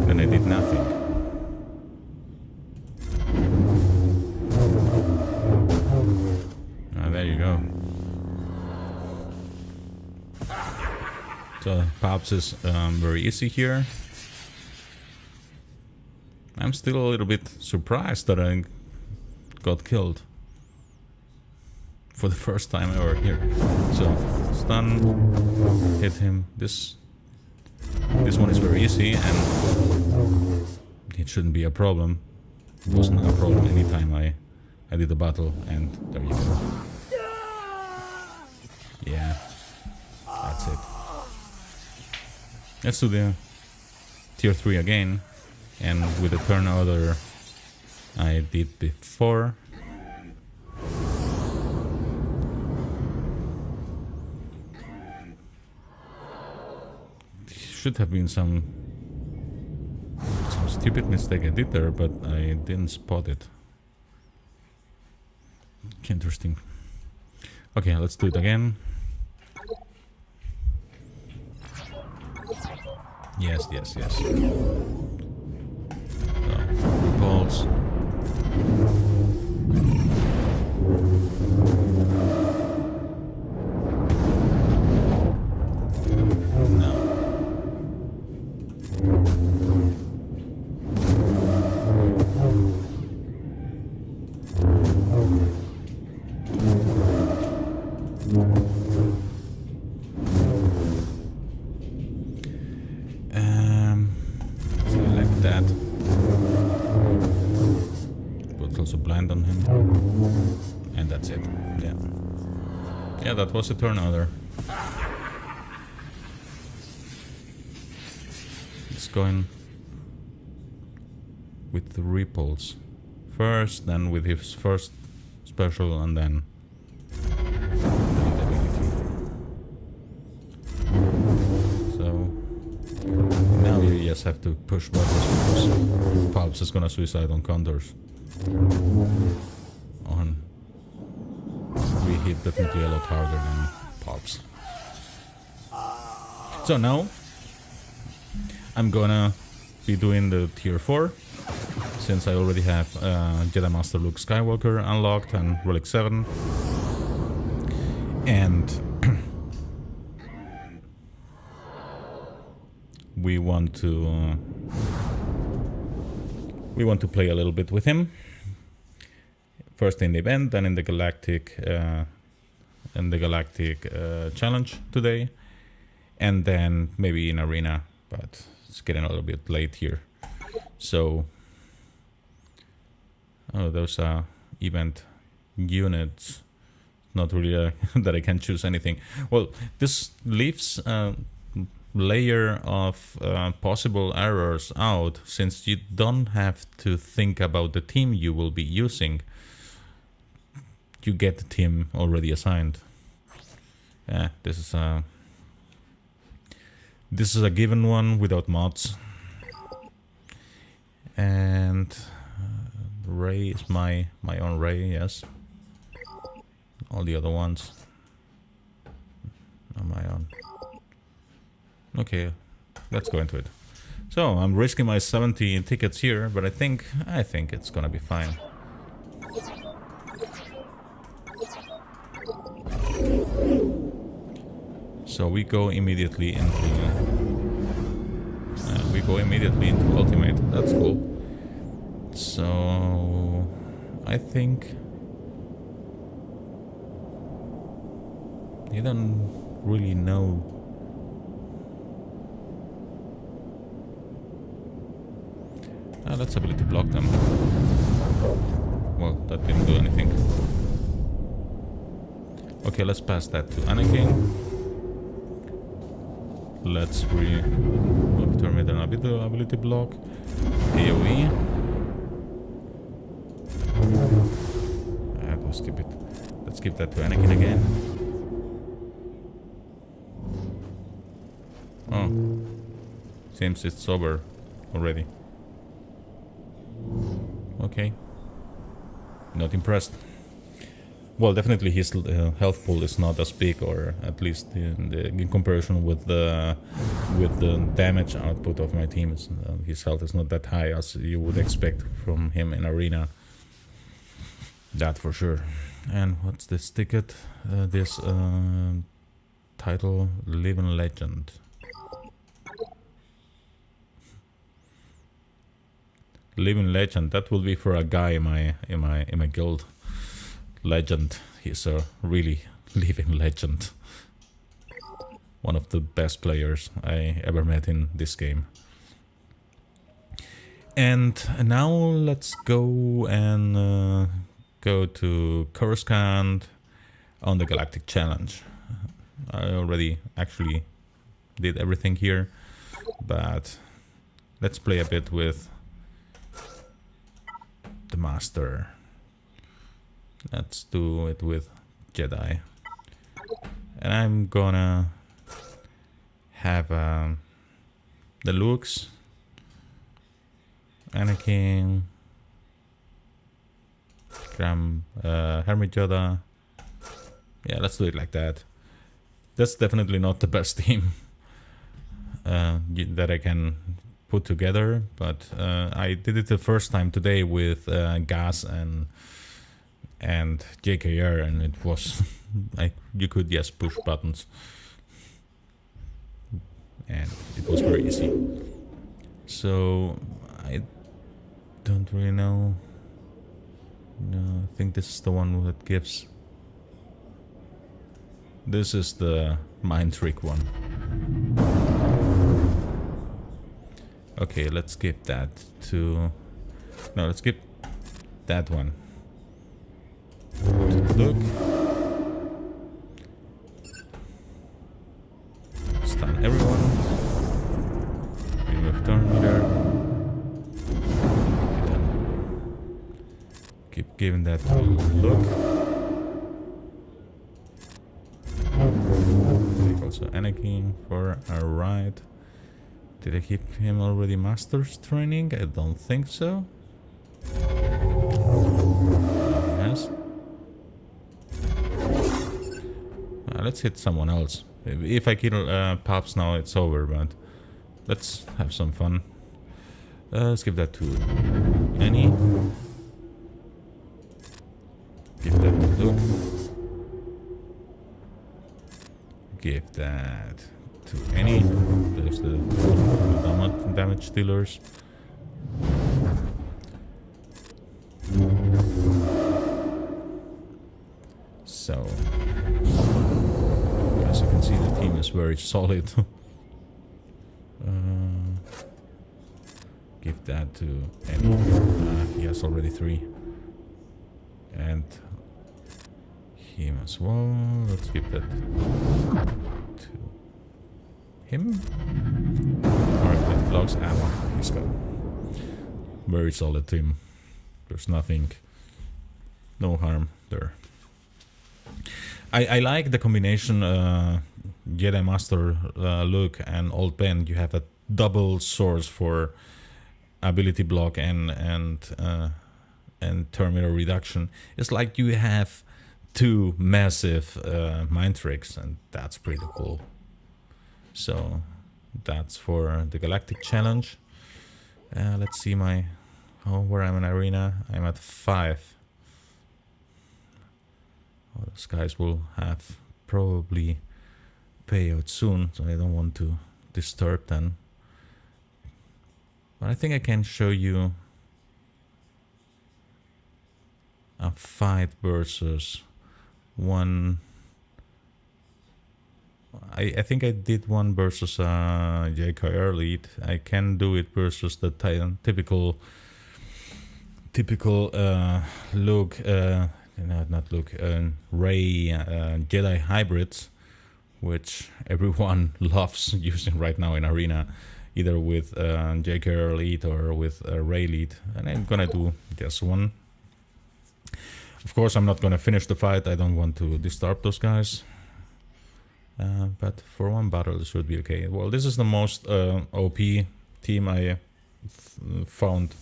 [SPEAKER 1] then I did nothing. There you go. So Pops is very easy here. I'm still a little bit surprised that I got killed for the first time ever here. So stun, hit him. This one is very easy, and it shouldn't be a problem. It was not a problem anytime I did the battle, and there you go. Yeah, that's it. Let's do the tier 3 again, and with the turn order I did before. Should have been some stupid mistake I did there, but I didn't spot it. Interesting. Okay, let's do it again. Yes. So, repulse. land on him. And that's it. Yeah. Yeah, that was a turn order. It's going with the ripples first, then with his first special, and then so now you just have to push buttons because Pulps is gonna suicide on counters. On we hit definitely a lot harder than Pulps. So now I'm gonna be doing the tier 4 since I already have Jedi Master Luke Skywalker unlocked and Relic 7. And we want to play a little bit with him. First in the event, then in the galactic challenge today, and then maybe in arena, but it's getting a little bit late here. So those are event units. Not really that I can choose anything. Well, this leaves a layer of possible errors out, since you don't have to think about the team you will be using. You get the team already assigned. This is a given one without mods. And Ray is my own Ray, yes. All the other ones are my own. Okay, let's go into it. So I'm risking my 70 tickets here, but I think it's gonna be fine. So we go immediately into ultimate. That's cool. So I think you don't really know. Let's ability block them. Well, that didn't do anything. Okay, let's pass that to Anakin. Let's remove Terminator ability block. AoE. We'll skip it. Let's skip that to Anakin again. Oh. Seems it's sober already. Okay. Not impressed. Well, definitely his health pool is not as big, or at least in comparison with the damage output of my team, his health is not that high as you would expect from him in arena. That for sure. And what's this ticket? This title, Living Legend. Living Legend. That will be for a guy in my guild. Legend. He's a really living legend. One of the best players I ever met in this game. And now let's go and go to Coruscant on the Galactic Challenge. I already actually did everything here, but let's play a bit with the Master. Let's do it with Jedi. And I'm gonna have the Lukes, Anakin, Hermit Yoda. Yeah, let's do it like that. That's definitely not the best team that I can put together, but I did it the first time today with Gas and JKR, and it was like you could just push buttons and it was very easy. So I don't really know. No, I think this is the one that gives. This is the mind trick one. Okay, let's skip that to. No, let's skip that one. Look. Stun everyone. Remove turn meter. Keep giving that to Look. Take also Anakin for a ride. Did I keep him already Master's training? I don't think so. Yes. Let's hit someone else. If I kill Pops now, it's over, but let's have some fun. Let's give that to Annie. Give that to Luke. Give that to Annie. There's the damage dealers. So, as you can see, the team is very solid. Give that to Annie. He has already 3. And him as well. Let's give that to him. Alright, that blocks ammo. Let's go. Very solid team. There's nothing, no harm there. I like the combination Jedi Master Luke and Old Ben. You have a double source for ability block and turn meter reduction. It's like you have 2 massive mind tricks, and that's pretty cool. So that's for the Galactic Challenge. Let's see where I'm in arena. I'm at 5. Oh, those guys will have probably payout soon, so I don't want to disturb them. But I think I can show you a fight versus one. I think I did one versus JKR lead. I can do it versus the typical Luke, not Luke, Rey Jedi hybrids, which everyone loves using right now in arena, either with JKR lead or with Rey lead. And I'm gonna do this one. Of course, I'm not gonna finish the fight. I don't want to disturb those guys. But for one battle, it should be okay. Well, this is the most OP team I found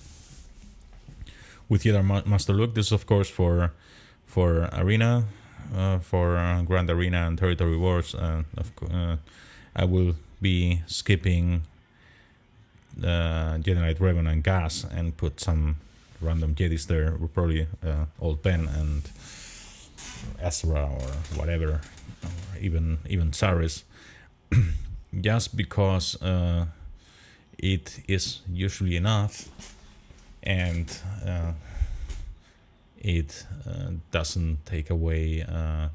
[SPEAKER 1] with Jedi Master Luke. This is, of course, for arena, for Grand Arena and Territory Wars. I will be skipping Jedi Knight Revan and Gas and put some random Jedis there. Probably Old Ben and Ezra or whatever. Or even Saris, just because it is usually enough, and it doesn't take away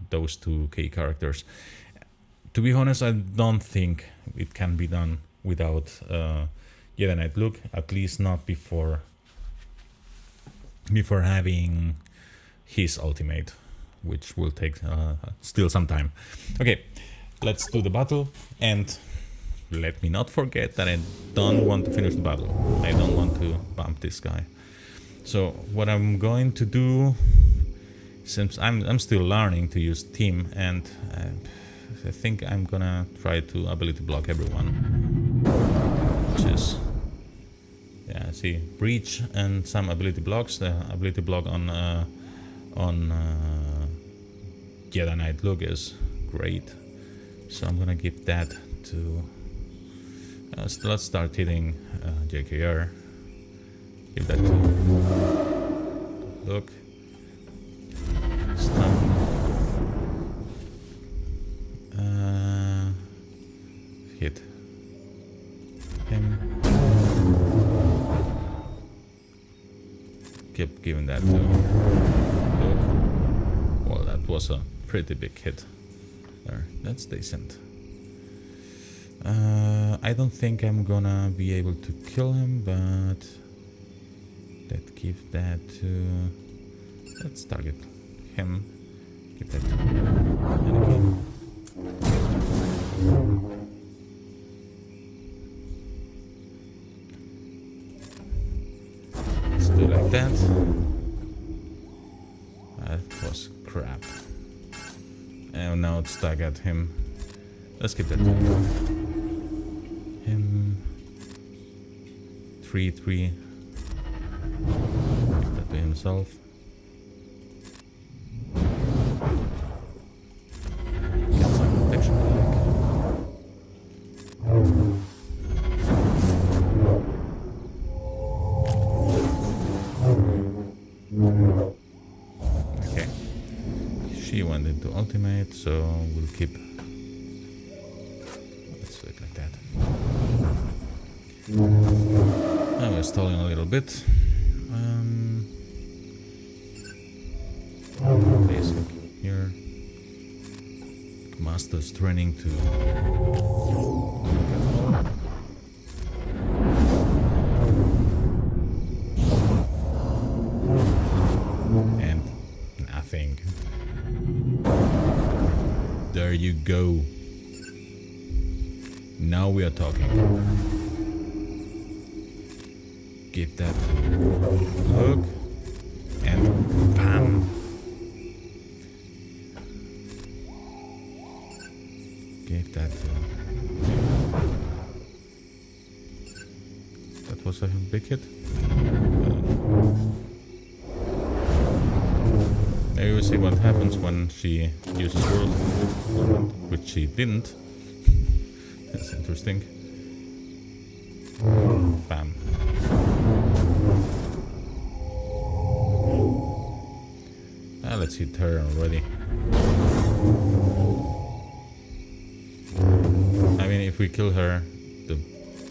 [SPEAKER 1] those 2 key characters. To be honest, I don't think it can be done without Jedi Knight Luke, at least not before having his ultimate, which will take still some time. Okay, let's do the battle, and let me not forget that I don't want to finish the battle. I don't want to bump this guy. So what I'm going to do, since I'm still learning to use team, and I think I'm gonna try to ability block everyone, which is, yeah, see, breach and some ability blocks. The ability block on Jedi Knight Luke is great, so I'm gonna give that to. Let's start hitting JKR. Give that to Luke. Stun. Hit him. Keep giving that to Luke. Well, that was a pretty big hit there. That's decent. I don't think I'm gonna be able to kill him, but let's give that to, let's target him. Give that to Anakin. Let's do like that. That was crap. And now it's stuck at him. Let's give that to him. 3-3. Give that to himself. Get some protection back. Okay. She went into ultimate, so we'll keep. Let's do it like that. Now we're stalling a little bit. Basic here. Master's training to. And nothing. There you go. Now we are talking. Give that look and bam. Give that. That was a big hit. Maybe we'll see what happens when she uses world, which she didn't. That's interesting. Bam. Let's hit her already. I mean, if we kill her, the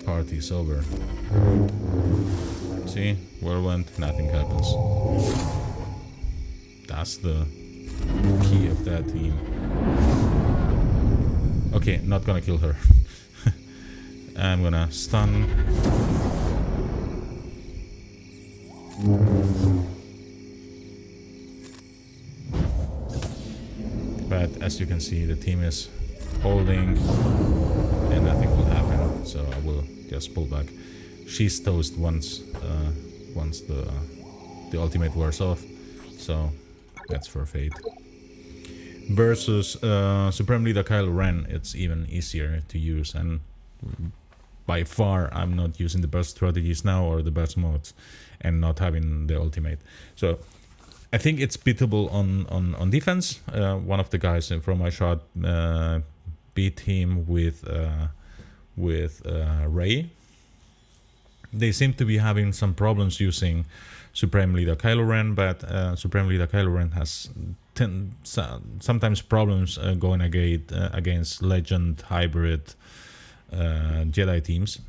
[SPEAKER 1] party's over. See? Whirlwind, nothing happens. That's the key of that team. Okay, not gonna kill her. I'm gonna stun. But as you can see, the team is holding and nothing will happen, so I will just pull back. She's toast once the ultimate wears off, so that's for fate. Versus Supreme Leader Kylo Ren, it's even easier to use, and by far I'm not using the best strategies now or the best modes and not having the ultimate. So I think it's beatable on defense. One of the guys from my shot beat him with Rey. They seem to be having some problems using Supreme Leader Kylo Ren, but Supreme Leader Kylo Ren has sometimes problems going against Legend hybrid Jedi teams.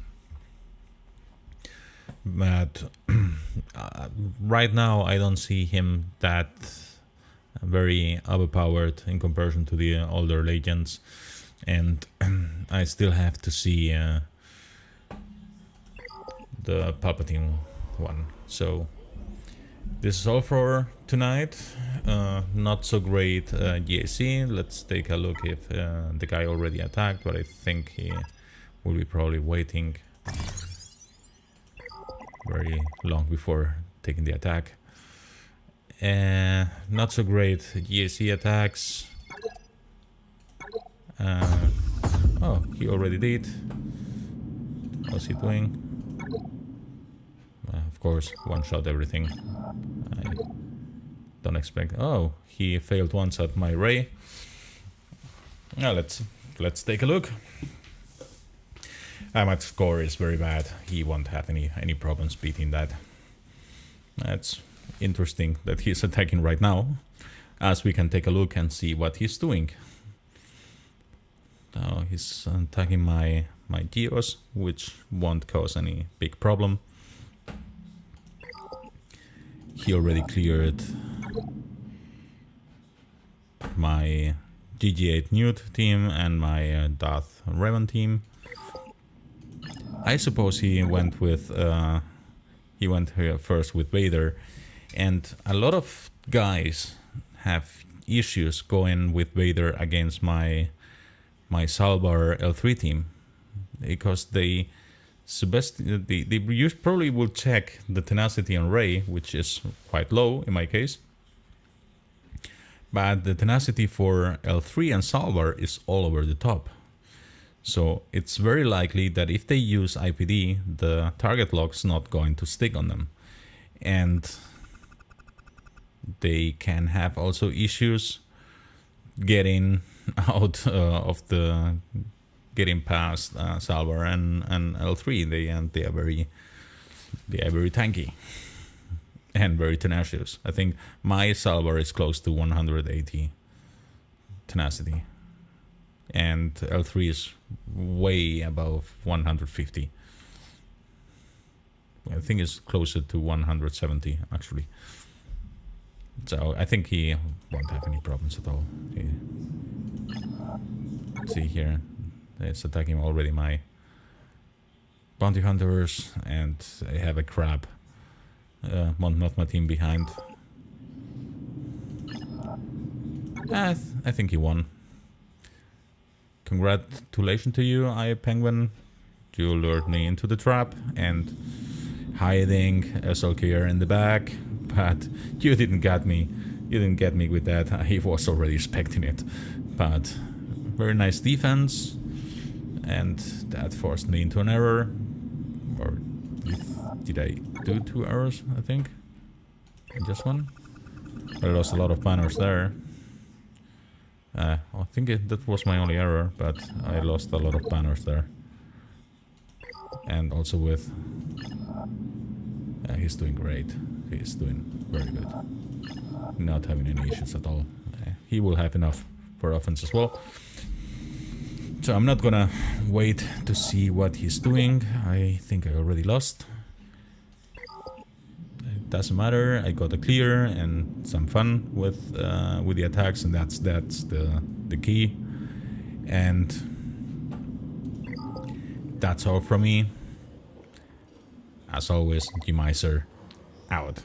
[SPEAKER 1] But right now I don't see him that very overpowered in comparison to the older Legends, and I still have to see the Palpatine one. So this is all for tonight. Not so great GAC. Let's take a look if the guy already attacked, but I think he will be probably waiting very long before taking the attack. Not so great GAC attacks. Oh, he already did. What's he doing? Of course, one shot everything. I don't expect. Oh, he failed once at my Rey. Now let's take a look. My score is very bad. He won't have any problems beating that. That's interesting that he's attacking right now, as we can take a look and see what he's doing. Now he's attacking my Geos, which won't cause any big problem. He already cleared my GG8 Newt team and my Darth Revan team. I suppose he went here first with Vader, and a lot of guys have issues going with Vader against my Salvar L3 team, because they probably will check the tenacity on Rey, which is quite low in my case, but the tenacity for L3 and Salvar is all over the top. So it's very likely that if they use IPD, the target lock's not going to stick on them, and they can have also issues getting out of the getting past Salvar and L3. They are very tanky and very tenacious. I think my Salvar is close to 180 tenacity, and L3 is way above 150. I think it's closer to 170 actually. So I think he won't have any problems at all. See here, it's attacking already my bounty hunters, and I have a crab Mothma team behind. I think he won. Congratulations to you, Penguin. You lured me into the trap and hiding SLKR in the back, but you didn't get me. You didn't get me with that. I was already expecting it. But very nice defense, and that forced me into an error. Or did I do 2 errors? I think just one. I lost a lot of banners there. I think that was my only error, but I lost a lot of banners there. And also with... he's doing great. He's doing very good. Not having any issues at all. He will have enough for offense as well. So I'm not gonna wait to see what he's doing. I think I already lost. It doesn't matter. I got a clear and some fun with the attacks, and that's the key. And that's all from me. As always, GMiser out.